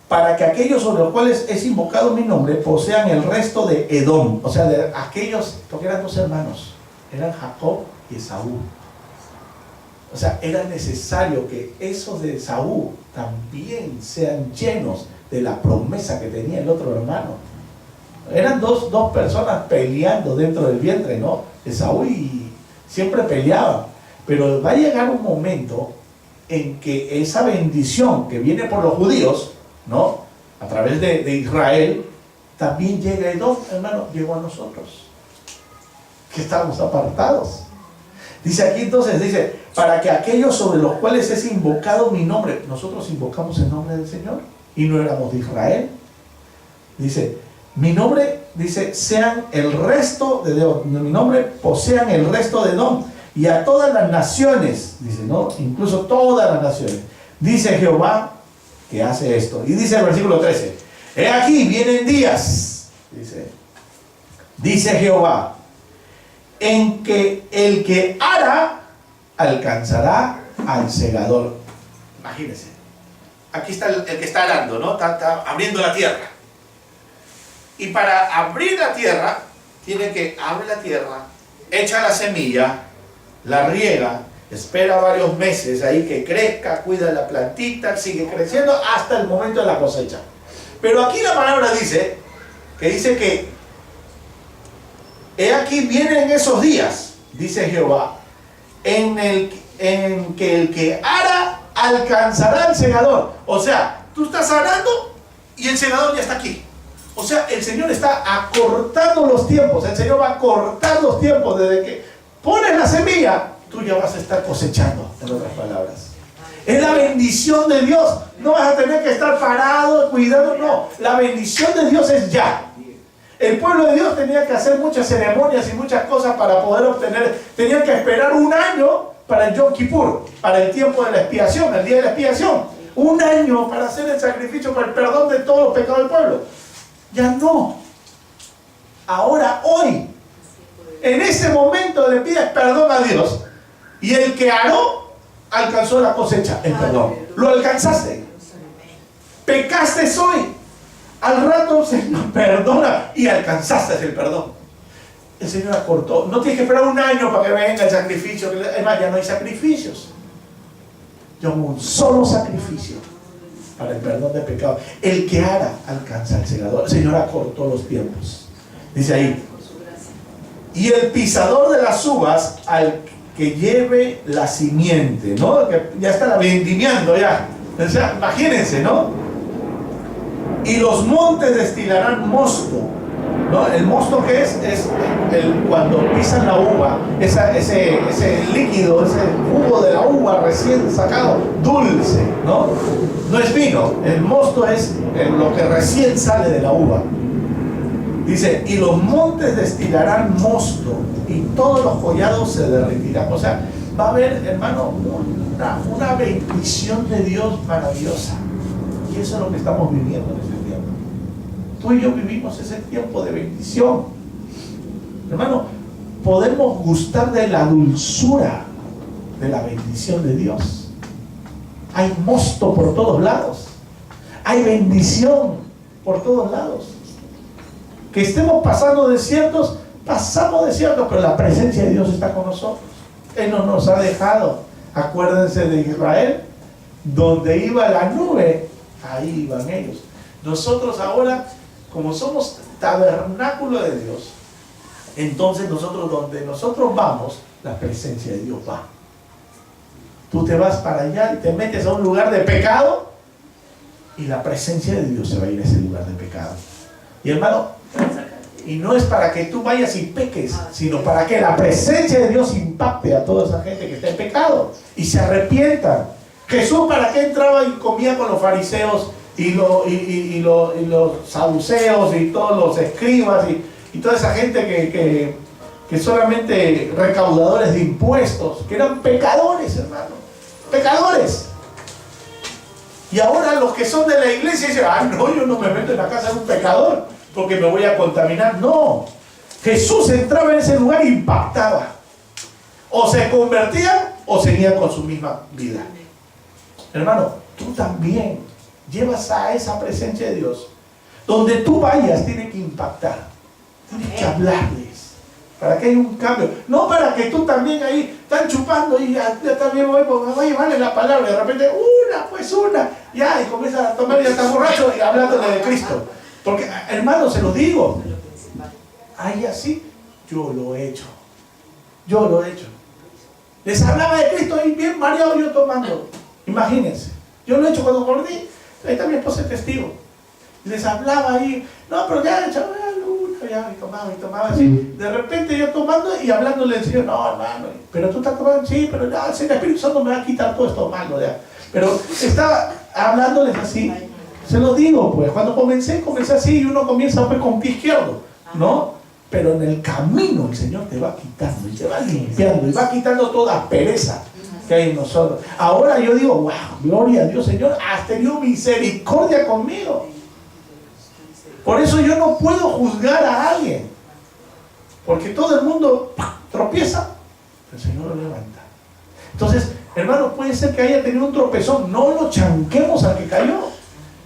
Speaker 3: para que aquellos sobre los cuales es invocado mi nombre posean el resto de Edom, o sea, de aquellos, porque eran dos hermanos, eran Jacob y Esaú. O sea, era necesario que esos de Esaú también sean llenos de la promesa que tenía el otro hermano. Eran dos personas peleando dentro del vientre, ¿no? Esaú y siempre peleaban. Pero va a llegar un momento en que esa bendición que viene por los judíos, ¿no? A través de Israel, también llega a Edom, hermano, llegó a nosotros, que estamos apartados. Dice aquí entonces, dice, para que aquellos sobre los cuales es invocado mi nombre, nosotros invocamos el nombre del Señor y no éramos de Israel. Dice, mi nombre, dice, sean el resto de mi nombre, posean el resto de Edom, y a todas las naciones, dice, ¿no? Incluso todas las naciones, dice Jehová que hace esto. Y dice el versículo 13, he aquí vienen días, dice Jehová, en que el que ara alcanzará al segador. Imagínense, aquí está el que está arando, ¿no? Está abriendo la tierra. Y para abrir la tierra, tiene que abrir la tierra, echa la semilla, la riega, espera varios meses ahí que crezca, cuida la plantita, sigue creciendo hasta el momento de la cosecha. Pero aquí la palabra dice que he aquí vienen esos días, dice Jehová, en que el que ara alcanzará al segador. O sea, tú estás arando y el segador ya está aquí. O sea, el Señor está acortando los tiempos. El Señor va a cortar los tiempos. Desde que pones la semilla, tú ya vas a estar cosechando, en otras palabras. Es la bendición de Dios. No vas a tener que estar parado, cuidando, no. La bendición de Dios es ya. El pueblo de Dios tenía que hacer muchas ceremonias y muchas cosas para poder obtener. Tenían que esperar un año para el Yom Kippur, para el tiempo de la expiación, el día de la expiación. Un año para hacer el sacrificio para el perdón de todos los pecados del pueblo. Ya no. Ahora, hoy, en ese momento le pides perdón a Dios. Y el que aró alcanzó la cosecha, el perdón. Lo alcanzaste. Pecaste hoy. Al rato se nos perdona y alcanzaste el perdón. El Señor acortó. No tienes que esperar un año para que venga el sacrificio. Además, ya no hay sacrificios. Ya hubo un solo sacrificio para el perdón de pecado. El que ara alcanza al segador. El Señor acortó los tiempos. Dice ahí. Y el pisador de las uvas al que lleve la simiente, ¿no? Que ya está vendimiando ya. O sea, imagínense, ¿no? Y los montes destilarán mosto, ¿no? El mosto que es cuando pisan la uva, ese líquido, ese jugo de la uva recién sacado, dulce, ¿no? No es vino, el mosto es lo que recién sale de la uva. Dice, y los montes destilarán mosto, y todos los collados se derretirán. O sea, va a haber, hermano, una bendición de Dios maravillosa. Y eso es lo que estamos viviendo en ese tiempo. Tú y yo vivimos ese tiempo de bendición. Hermano, podemos gustar de la dulzura de la bendición de Dios. Hay mosto por todos lados. Hay bendición por todos lados. Que estemos pasando desiertos, pasamos desiertos, pero la presencia de Dios está con nosotros. Él no nos ha dejado. Acuérdense de Israel, donde iba la nube, ahí iban ellos. Nosotros ahora, como somos tabernáculo de Dios, entonces nosotros, donde nosotros vamos, la presencia de Dios va. Tú te vas para allá y te metes a un lugar de pecado y la presencia de Dios se va a ir a ese lugar de pecado. Y hermano, y no es para que tú vayas y peques, sino para que la presencia de Dios impacte a toda esa gente que está en pecado y se arrepientan. Jesús, ¿para qué entraba y comía con los fariseos y los saduceos y todos los escribas y toda esa gente que que solamente recaudadores de impuestos, que eran pecadores, hermano, pecadores. Y ahora los que son de la iglesia dicen, ah, no, yo no me meto en la casa de un pecador porque me voy a contaminar. No, Jesús entraba en ese lugar e impactaba. O se convertían o seguían con su misma vida. Hermano, tú también llevas a esa presencia de Dios. Donde tú vayas, tiene que impactar. Tienes que hablarles. Para que haya un cambio. No para que tú también ahí están chupando y ya también voy a llevarle la palabra. Y de repente, una. Ya, y comienza a tomar y ya está borracho y hablándole de Cristo. Porque, hermano, se lo digo. Ahí así, yo lo he hecho. Les hablaba de Cristo ahí bien mareado yo tomando. Imagínense. Yo lo he hecho cuando mordí. Ahí está mi esposa testigo. Les hablaba ahí. No, pero ya, chaval, ya, y tomaba así. De repente yo tomando y hablándole al Señor. No, hermano, pero tú estás tomando, sí, pero ya, el Espíritu Santo me va a quitar todo esto malo ya. Pero estaba hablándoles así. Se lo digo, pues, cuando comencé así y uno comienza pues con pie izquierdo, ¿no? Pero en el camino el Señor te va quitando y te va limpiando y va quitando toda pereza que hay en nosotros. Ahora yo digo, wow, gloria a Dios, Señor, has tenido misericordia conmigo. Por eso yo no puedo juzgar a alguien, porque todo el mundo tropieza, el Señor lo levanta. Entonces, hermano, puede ser que haya tenido un tropezón, no lo chanquemos al que cayó.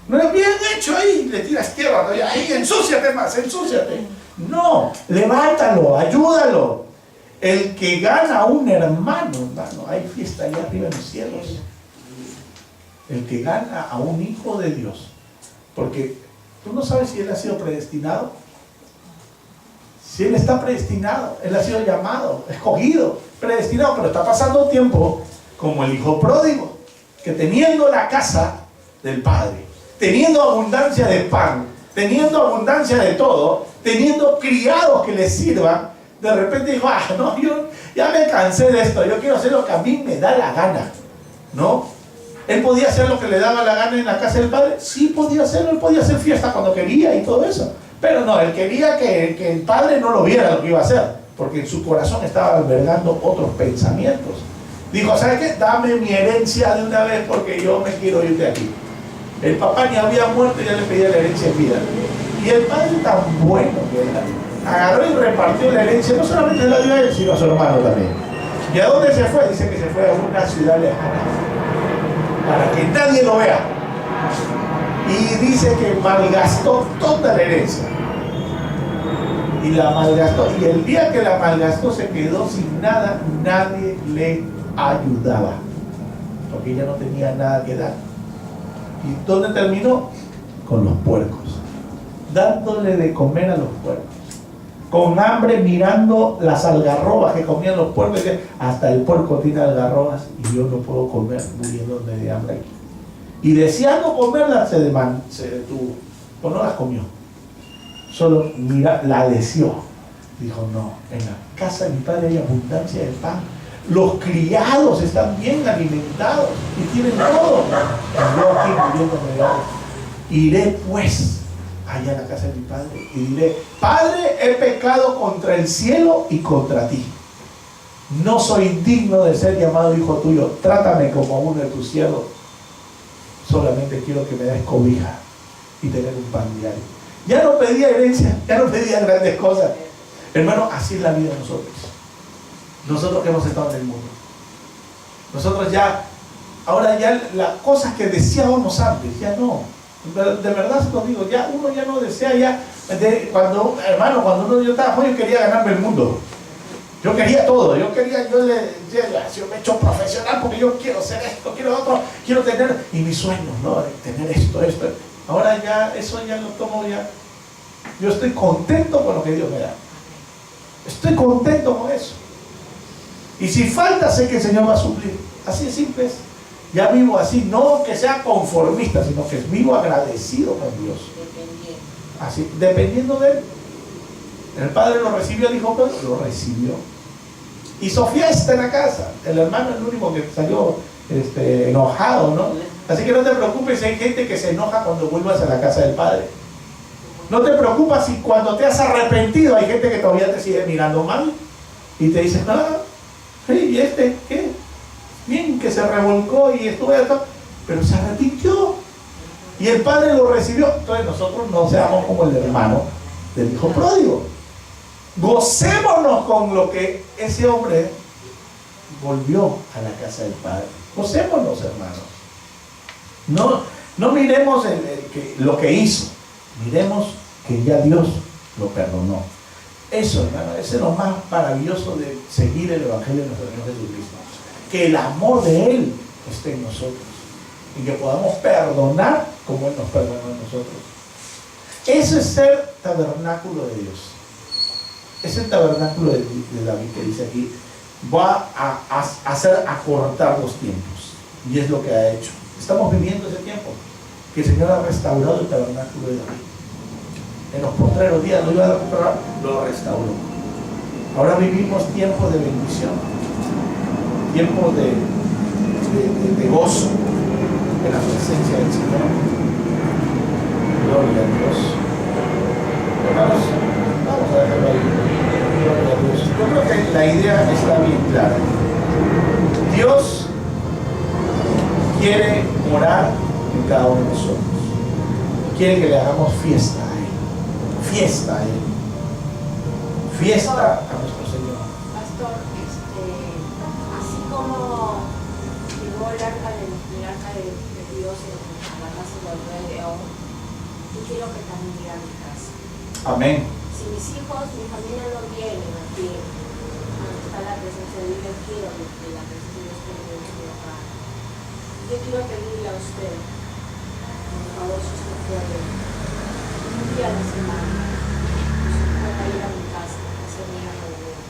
Speaker 3: No es bien hecho ahí, le tiras tierra, ¿no? Ahí ensúciate más, ensúciate. No, levántalo, ayúdalo. El que gana a un hermano, hay fiesta allá arriba en los cielos. El que gana a un hijo de Dios. Porque tú no sabes si él ha sido predestinado. Si él está predestinado, él ha sido llamado, escogido, predestinado, pero está pasando tiempo como el hijo pródigo, que teniendo la casa del padre, teniendo abundancia de pan, teniendo abundancia de todo, teniendo criados que le sirvan, de repente dijo, no, yo ya me cansé de esto, yo quiero hacer lo que a mí me da la gana, ¿no? ¿Él podía hacer lo que le daba la gana en la casa del padre? Sí podía hacerlo, él podía hacer fiesta cuando quería y todo eso, pero no, él quería que el padre no lo viera lo que iba a hacer, porque en su corazón estaba albergando otros pensamientos. Dijo, ¿sabes qué? Dame mi herencia de una vez porque yo me quiero ir de aquí. El papá ni había muerto y ya le pedía la herencia en vida. Y el padre tan bueno que era, agarró y repartió la herencia, no solamente se la dio a él, sino a su hermano también. ¿Y a dónde se fue? Dice que se fue a una ciudad lejana, para que nadie lo vea. Y dice que malgastó toda la herencia. Y la malgastó. Y el día que la malgastó se quedó sin nada, nadie le ayudaba. Porque ella no tenía nada que dar. ¿Y dónde terminó? Con los puercos. Dándole de comer a los puercos. Con hambre mirando las algarrobas que comían los puercos. Hasta el puerco tiene algarrobas y yo no puedo comer, muriéndome de hambre aquí. Y deseando comerlas se detuvo. Pues no las comió. Solo la deseó. Dijo, no, en la casa de mi padre hay abundancia de pan. Los criados están bien alimentados y tienen todo. Y yo aquí muriéndome de hambre. Iré pues allá a la casa de mi padre y diré, Padre, he pecado contra el cielo y contra ti. No soy digno de ser llamado hijo tuyo. Trátame como uno de tus siervos. Solamente quiero que me des cobija y tener un pan diario. Ya no pedía herencia, ya no pedía grandes cosas. Hermano, así es la vida de nosotros. Nosotros que hemos estado en el mundo. Nosotros ya, ahora ya las cosas que deseábamos antes, ya no. De verdad se lo digo, ya uno ya no desea ya. Cuando yo estaba joven, yo quería ganarme el mundo. Yo quería todo, yo me he hecho profesional porque yo quiero ser esto, quiero otro, quiero tener, y mis sueños, ¿no? Tener esto. Ahora ya, eso ya lo tomo ya. Yo estoy contento con lo que Dios me da. Estoy contento con eso. Y si falta, sé que el Señor va a suplir. Así de simple es. Ya vivo así, no que sea conformista, sino que vivo agradecido con Dios. Así, dependiendo de Él. El padre lo recibió, dijo, pues lo recibió. Hizo fiesta en la casa. El hermano es el único que salió enojado, ¿no? Así que no te preocupes, hay gente que se enoja cuando vuelvas a la casa del padre. No te preocupes si cuando te has arrepentido hay gente que todavía te sigue mirando mal. y te dicen, sí, ¿y este qué? Bien, que se revolcó y estuvo esto, pero se arrepintió. Y el padre lo recibió. Entonces nosotros no seamos como el hermano del hijo pródigo. Gocémonos con lo que ese hombre volvió a la casa del padre. Gocémonos, hermanos. No miremos lo que hizo. Miremos que ya Dios lo perdonó. Eso, hermano, ese es lo más maravilloso de seguir el Evangelio de nuestro Señor Jesucristo. Que el amor de Él esté en nosotros. Y que podamos perdonar como Él nos perdonó a nosotros. Eso es ser tabernáculo de Dios. Es el tabernáculo de David que dice aquí. Va a hacer acortar los tiempos. Y es lo que ha hecho. Estamos viviendo ese tiempo. Que el Señor ha restaurado el tabernáculo de David. En los postreros días lo iba a recuperar, lo restauró. Ahora vivimos tiempos de bendición. Tiempos de gozo. En la presencia del Señor. Gloria a Dios. Hermanos, vamos a dejarlo ahí. Gloria a Dios. Yo creo que la idea está bien clara. Dios quiere morar en cada uno de nosotros. Quiere que le hagamos fiesta a Él. Fiesta a Él. Fiesta a nuestro Señor.
Speaker 2: Pastor, así como llegó el arca de Dios a la casa del rey León, yo quiero que también llegue a mi casa.
Speaker 3: Amén.
Speaker 2: Si mis hijos, mi familia no vienen aquí, donde está la presencia de Dios, yo quiero que la presencia de Dios esté en mi hogar. Yo quiero pedirle a usted, por favor, si usted puede, un día a la semana, pueda ir a mi casa a hacer una reunión.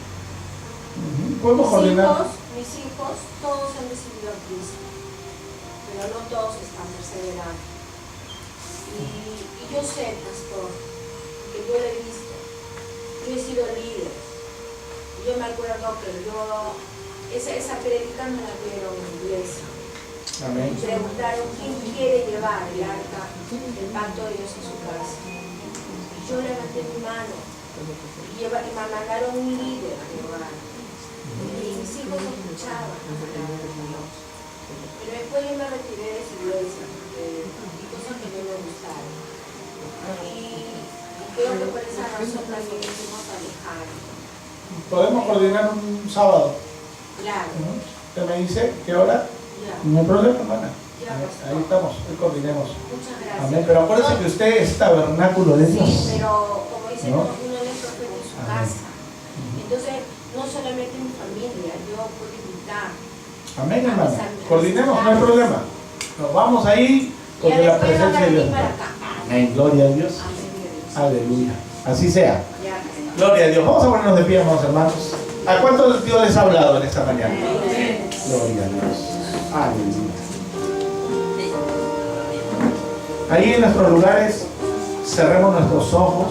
Speaker 3: Podemos coordinar.
Speaker 2: Mis hijos, todos han recibido a Cristo, pero no todos están perseverando. Y yo sé, pastor, que yo lo he visto. Yo he sido líder. Yo me acuerdo que esa predica me la dieron en la iglesia.
Speaker 3: Amén.
Speaker 2: Y preguntaron quién quiere llevar el arca del pacto de Dios a su casa. Y yo levanté mi mano y me mandaron un líder a llevar. Y mis hijos escuchaban la palabra de Dios. Pero después yo me retiré de esa iglesia porque hay cosas que no me gustaron. Y creo que por esa razón también nos hemos alejado.
Speaker 3: Podemos coordinar un sábado.
Speaker 2: Claro.
Speaker 3: Usted me dice qué hora.
Speaker 2: Ya.
Speaker 3: No hay problema, hermana.
Speaker 2: Ya, pastor.
Speaker 3: Ahí estamos, ahí coordinemos.
Speaker 2: Muchas gracias.
Speaker 3: Amén. Pero acuérdese que usted es tabernáculo de Dios.
Speaker 2: Sí, pero como dice,
Speaker 3: ¿no?
Speaker 2: uno es profeta en su casa. Entonces, no solamente mi familia, yo puedo invitar.
Speaker 3: Amén, hermano. Coordinemos, no hay problema. Nos vamos ahí con
Speaker 2: Y
Speaker 3: la
Speaker 2: después
Speaker 3: presencia
Speaker 2: van a
Speaker 3: de Dios.
Speaker 2: venir para acá.
Speaker 3: Amén. Gloria a Dios.
Speaker 2: Amén, Dios.
Speaker 3: Aleluya. Así sea.
Speaker 2: Ya, pastor.
Speaker 3: Gloria a Dios. Vamos a ponernos de pie, hermanos hermanos. ¿A cuántos Dios les ha hablado en esta mañana?
Speaker 2: Amén.
Speaker 3: Gloria a Dios. Aleluya. Ahí en nuestros lugares cerremos nuestros ojos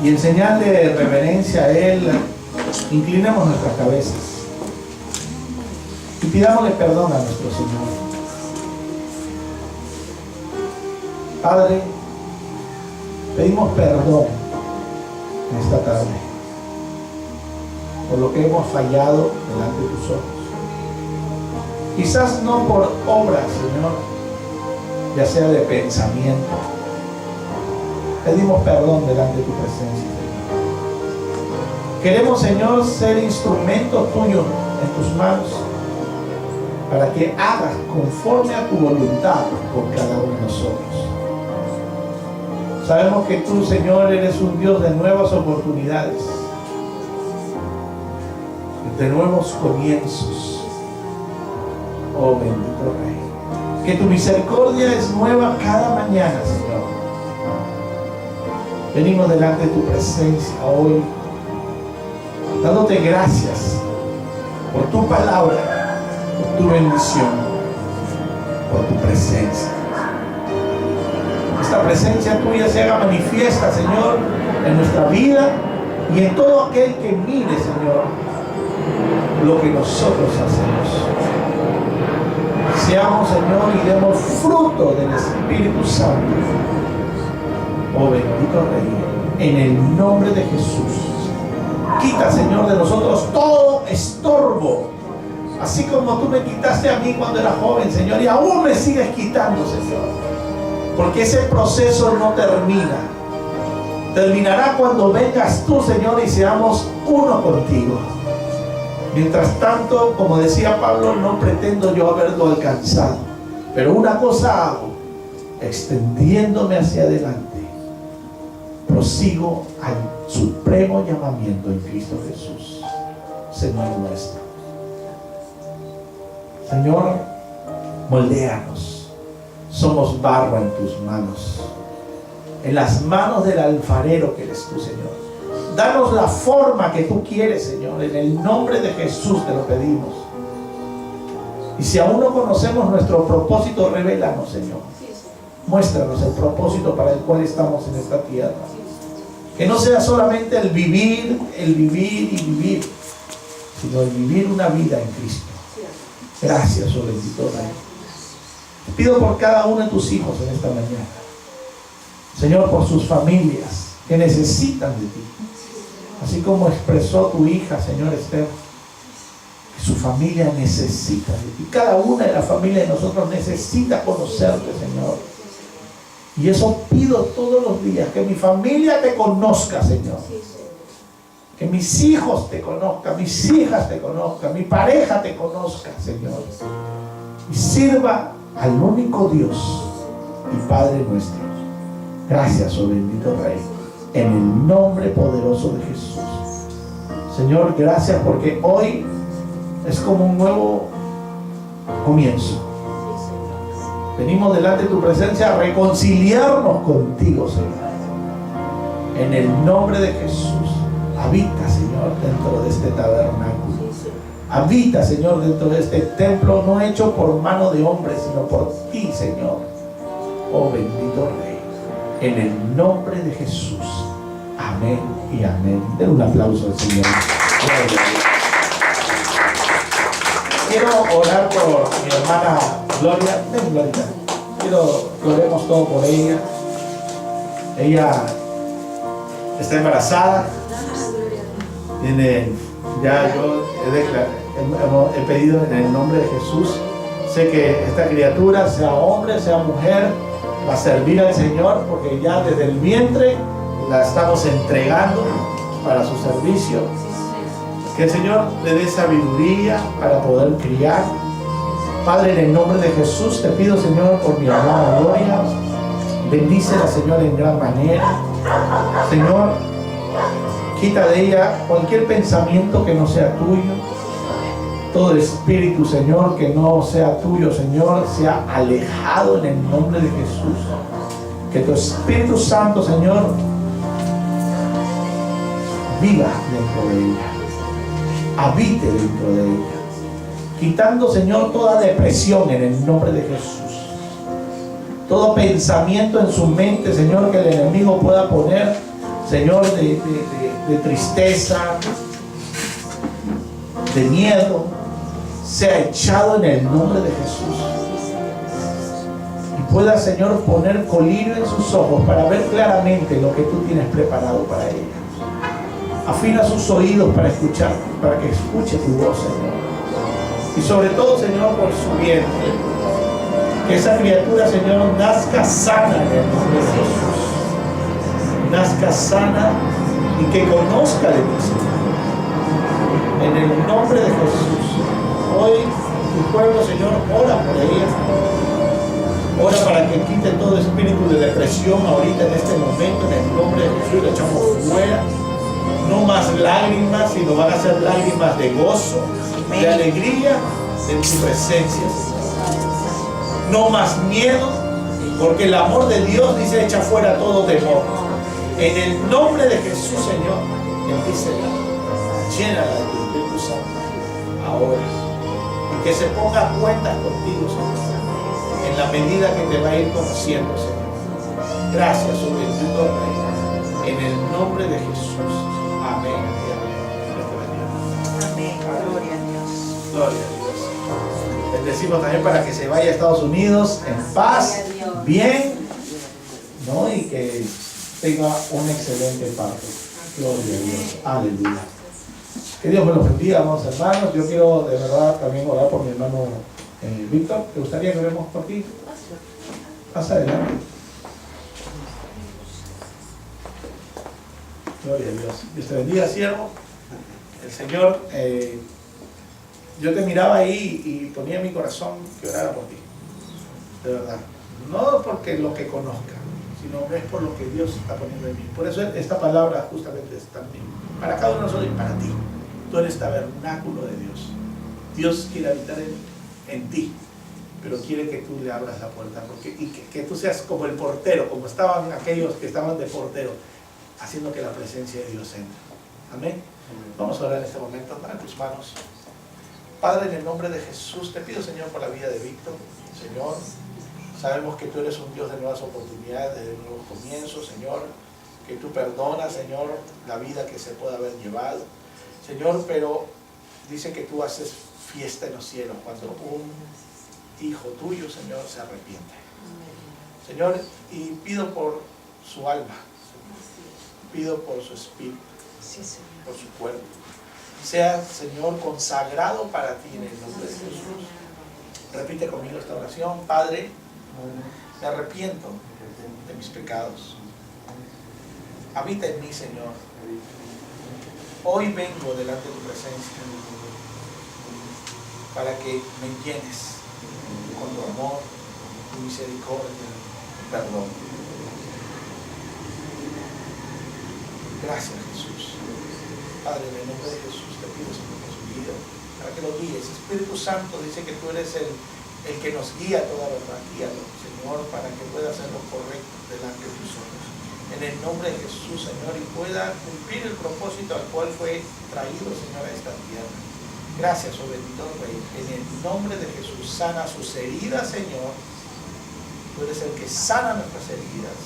Speaker 3: y en señal de reverencia a Él inclinemos nuestras cabezas y pidámosle perdón a nuestro Señor. Padre, pedimos perdón en esta tarde por lo que hemos fallado delante de tus ojos. Quizás no por obras, Señor, ya sea de pensamiento. Pedimos perdón delante de tu presencia, Señor. Queremos, Señor, ser instrumentos tuyos en tus manos para que hagas conforme a tu voluntad por cada uno de nosotros. Sabemos que tú, Señor, eres un Dios de nuevas oportunidades, de nuevos comienzos. Oh bendito Rey, que tu misericordia es nueva cada mañana, Señor. Venimos delante de tu presencia hoy, dándote gracias por tu palabra, por tu bendición, por tu presencia. Esta presencia tuya se haga manifiesta, Señor, en nuestra vida y en todo aquel que mire, Señor, lo que nosotros hacemos. Seamos, Señor, y demos fruto del Espíritu Santo. Oh bendito Rey, En el nombre de Jesús. Quita, Señor, de nosotros todo estorbo. Así como tú me quitaste a mí cuando era joven, Señor, y aún me sigues quitando, Señor. Porque ese proceso no termina. Terminará cuando vengas tú, Señor, y seamos uno contigo. Mientras tanto, como decía Pablo, no pretendo yo haberlo alcanzado. Pero una cosa hago, extendiéndome hacia adelante, prosigo al supremo llamamiento en Cristo Jesús, Señor nuestro. Señor, moldéanos. Somos barro en tus manos, en las manos del alfarero que eres tú, Señor. Danos la forma que tú quieres, Señor. En el nombre de Jesús te lo pedimos. Y si aún no conocemos nuestro propósito, revélanos, Señor. Muéstranos el propósito para el cual estamos en esta tierra. Que no sea solamente el vivir y vivir, sino el vivir una vida en Cristo. Gracias, oh bendito Rey. Te pido por cada uno de tus hijos en esta mañana. Señor, por sus familias que necesitan de ti. Así como expresó tu hija, Señor Esther, que su familia necesita de ti. Cada una de la familia de nosotros necesita conocerte, Señor. Y eso pido todos los días, que mi familia te conozca, Señor. Que mis hijos te conozcan, mis hijas te conozcan, mi pareja te conozca, Señor. Y sirva al único Dios y Padre nuestro. Gracias, oh bendito Rey. En el nombre poderoso de Jesús. Señor, gracias porque hoy es como un nuevo comienzo. Venimos delante de tu presencia a reconciliarnos contigo, Señor. En el nombre de Jesús. Habita, Señor, dentro de este tabernáculo. Habita, Señor, dentro de este templo, no hecho por mano de hombre, sino por ti, Señor. Oh bendito Rey. En el nombre de Jesús. Amén y amén. Den un aplauso al Señor. Quiero orar por mi hermana Gloria. Ven, Glorita. Quiero que oremos todo por ella. Ella está embarazada. Ya yo he pedido en el nombre de Jesús. Sé que esta criatura, sea hombre, sea mujer, va a servir al Señor, porque ya desde el vientre la estamos entregando para su servicio. Que el Señor le dé sabiduría para poder criar. Padre, en el nombre de Jesús te pido, Señor, por mi hermana Gloria. Bendícela, Señor, en gran manera. Señor, quita de ella cualquier pensamiento que no sea tuyo. Todo espíritu, Señor, que no sea tuyo, Señor, sea alejado en el nombre de Jesús. Que tu Espíritu Santo, Señor, viva dentro de ella. Habite dentro de ella. Quitando, Señor, toda depresión en el nombre de Jesús. Todo pensamiento en su mente, Señor, que el enemigo pueda poner, Señor, de tristeza, de miedo, sea echado en el nombre de Jesús. Y pueda, Señor, poner colirio en sus ojos para ver claramente lo que tú tienes preparado para ella. Afina sus oídos para escuchar, para que escuche tu voz, Señor. Y sobre todo, Señor, por su vientre, que esa criatura, Señor, nazca sana en el nombre de Jesús. Nazca sana y que conozca de ti, Señor. En el nombre de Jesús. Hoy tu pueblo, Señor, ora por ella. Ora para que quite todo espíritu de depresión ahorita en este momento. En el nombre de Jesús lo echamos fuera. No más lágrimas, sino van a ser lágrimas de gozo, de alegría, de tu presencia, Señor. No más miedo, porque el amor de Dios dice echa fuera todo temor. En el nombre de Jesús, Señor, bendícela, llénala de tu Espíritu Santo ahora, y que se ponga a cuentas contigo, Señor, en la medida que te va a ir conociendo, Señor. Gracias, oh bendito Rey, en el nombre de Jesús. Amén y amén.
Speaker 4: Amén. Gloria a Dios.
Speaker 3: Gloria a Dios. Bendecimos también para que se vaya a Estados Unidos en paz, bien, ¿no? Y que tenga una excelente parte. Gloria a Dios. Aleluya. Que Dios me los bendiga, amados hermanos. Yo quiero de verdad también orar por mi hermano Víctor. ¿Te gustaría que oremos por ti? Pasa adelante. Gloria a Dios. Dios te bendiga, siervo. El Señor, yo te miraba ahí y ponía en mi corazón que orara por ti. De verdad. No porque lo que conozca, sino es por lo que Dios está poniendo en mí. Por eso esta palabra justamente es también para cada uno de nosotros y para ti. Tú eres tabernáculo de Dios. Dios quiere habitar en ti, pero quiere que tú le abras la puerta que tú seas como el portero, como estaban aquellos que estaban de portero, haciendo que la presencia de Dios entre. Amén. Vamos a orar en este momento. Para tus manos. Padre, en el nombre de Jesús, te pido, Señor, por la vida de Víctor. Señor, sabemos que tú eres un Dios de nuevas oportunidades, de nuevos comienzos, Señor, que tú perdonas, Señor, la vida que se pueda haber llevado. Señor, pero dice que tú haces fiesta en los cielos cuando un hijo tuyo, Señor, se arrepiente. Señor, y pido por su alma, pido por su espíritu, por su cuerpo. Sea, Señor, consagrado para ti en el nombre de Jesús. Repite conmigo esta oración. Padre, me arrepiento de mis pecados. Habita en mí, Señor. Hoy vengo delante de tu presencia para que me llenes con tu amor, tu misericordia, tu perdón. Gracias, Jesús. Padre, en el nombre de Jesús te pido, Señor, por su vida, para que lo guíes. Espíritu Santo dice que tú eres el que nos guía a toda verdad. Guíalo, Señor, para que pueda hacer lo correcto delante de tus ojos. En el nombre de Jesús, Señor, y pueda cumplir el propósito al cual fue traído, Señor, a esta tierra. Gracias, oh bendito Rey. En el nombre de Jesús, sana sus heridas, Señor. Tú eres el que sana nuestras heridas.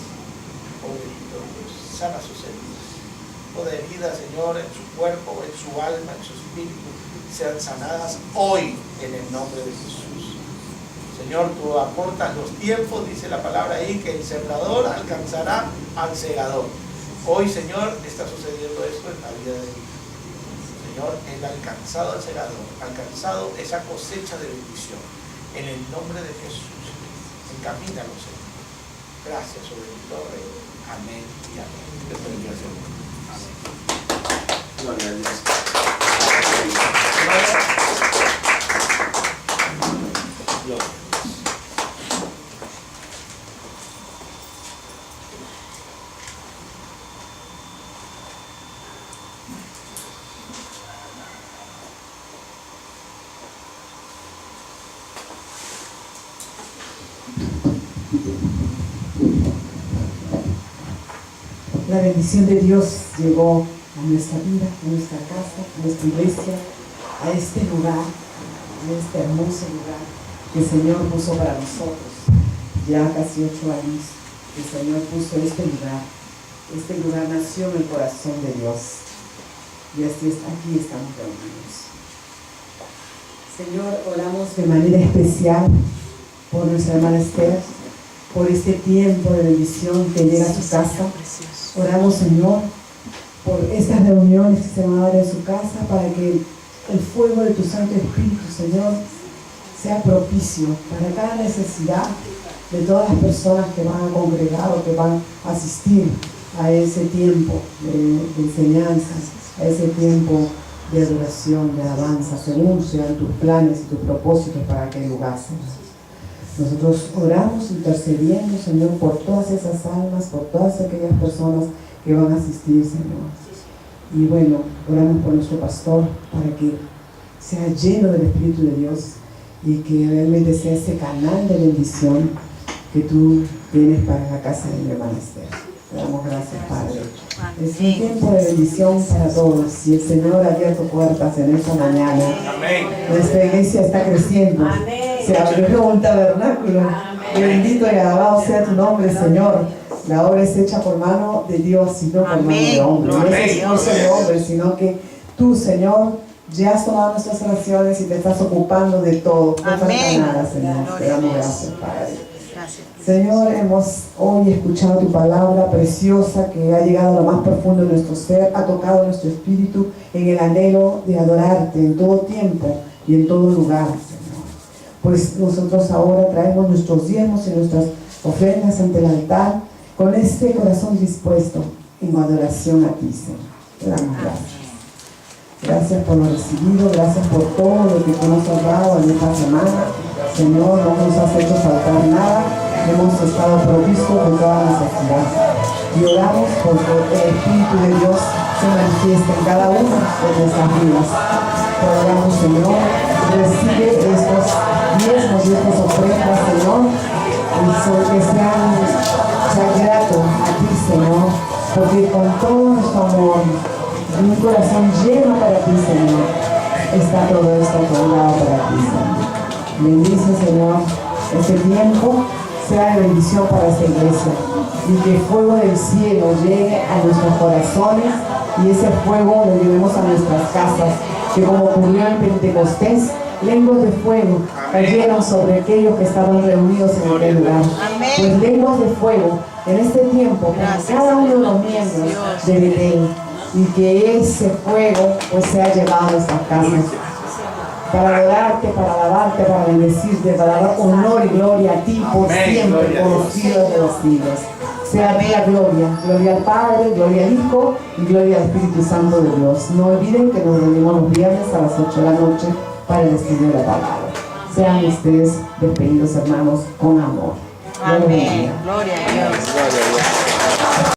Speaker 3: Oh bendito Dios, sana sus heridas. Toda herida, Señor, en su cuerpo, en su alma, en su espíritu, sean sanadas hoy en el nombre de Jesús. Señor, tú aportas los tiempos, dice la palabra ahí, que el sembrador alcanzará al segador. Hoy, Señor, está sucediendo esto en la vida de mi hijo. Señor, él ha alcanzado al segador, ha alcanzado esa cosecha de bendición. En el nombre de Jesús, encamínalo, Señor. Gracias, oh bendito Rey. Amén y amén. Dios te bendiga, Señor. Amén.
Speaker 1: Gloria a Dios.
Speaker 3: Gloria.
Speaker 5: La bendición de Dios llegó a nuestra vida, a nuestra casa, a nuestra iglesia, a este lugar, a este hermoso lugar que el Señor puso para nosotros. Ya casi 8 años el Señor puso este lugar. Este lugar nació en el corazón de Dios. Y así aquí estamos reunidos. Señor, oramos de manera especial por nuestra hermana Esther, por este tiempo de bendición que llega a su casa. Oramos, Señor, por estas reuniones que se van a dar en su casa, para que el fuego de tu Santo Espíritu, Señor, sea propicio para cada necesidad de todas las personas que van a congregar o que van a asistir a ese tiempo de enseñanza, a ese tiempo de adoración, de alabanza, según sean tus planes y tus propósitos para aquel lugar, Señor. Nosotros oramos intercediendo, Señor, por todas esas almas, por todas aquellas personas que van a asistir, Señor. Y bueno, oramos por nuestro pastor para que sea lleno del Espíritu de Dios y que realmente sea ese canal de bendición que tú tienes para la casa de mi hermana Esther. Te damos gracias, Padre. Es un tiempo de bendición para todos y el Señor ha abierto puertas en esta mañana.
Speaker 3: Amén.
Speaker 5: Nuestra iglesia está creciendo. Se abrió un tabernáculo. Bendito y alabado sea tu nombre, Señor. La obra es hecha por mano de Dios y no por mano de hombre. No es esfuerzo de hombre, sino que tú, Señor, ya has tomado nuestras oraciones y te estás ocupando de todo. No falta nada, Señor. Te damos gracias, Padre.
Speaker 4: Gracias.
Speaker 5: Señor, hemos hoy escuchado tu palabra preciosa que ha llegado a lo más profundo de nuestro ser, ha tocado nuestro espíritu en el anhelo de adorarte en todo tiempo y en todo lugar, Señor. Pues nosotros ahora traemos nuestros diezmos y nuestras ofrendas ante el altar con este corazón dispuesto en adoración a ti, Señor. Te damos gracias. Gracias por lo recibido, gracias por todo lo que tú nos has dado en esta semana. Señor, no nos has hecho faltar nada, hemos estado provistos de toda necesidad. Y oramos porque el Espíritu de Dios se manifieste en cada una de nuestras vidas. Te oramos, Señor, recibe estos diezmos y estas ofrendas, Señor, y que sean gratos a ti, Señor, porque con todo nuestro amor, en un corazón lleno para ti, Señor, está todo esto acordado para ti, Señor. Bendice, Señor, este tiempo sea de bendición para esta iglesia y que el fuego del cielo llegue a nuestros corazones y ese fuego lo llevemos a nuestras casas, que como ocurrió en Pentecostés, lenguas de fuego cayeron sobre aquellos que estaban reunidos en aquel lugar. Pues lenguas de fuego en este tiempo para cada uno de los miembros de Betel, y que ese fuego pues sea llevado a nuestras casas para adorarte, para alabarte, para bendecirte, para dar honor y gloria a ti por siempre, por los siglos de los siglos. Sea a ti la gloria, gloria al Padre, gloria al Hijo y gloria al Espíritu Santo de Dios. No olviden que nos reunimos los viernes a las 8 de la noche para el estudio de la palabra. Sean ustedes despedidos, hermanos, con amor.
Speaker 4: Amén. Gloria a Dios.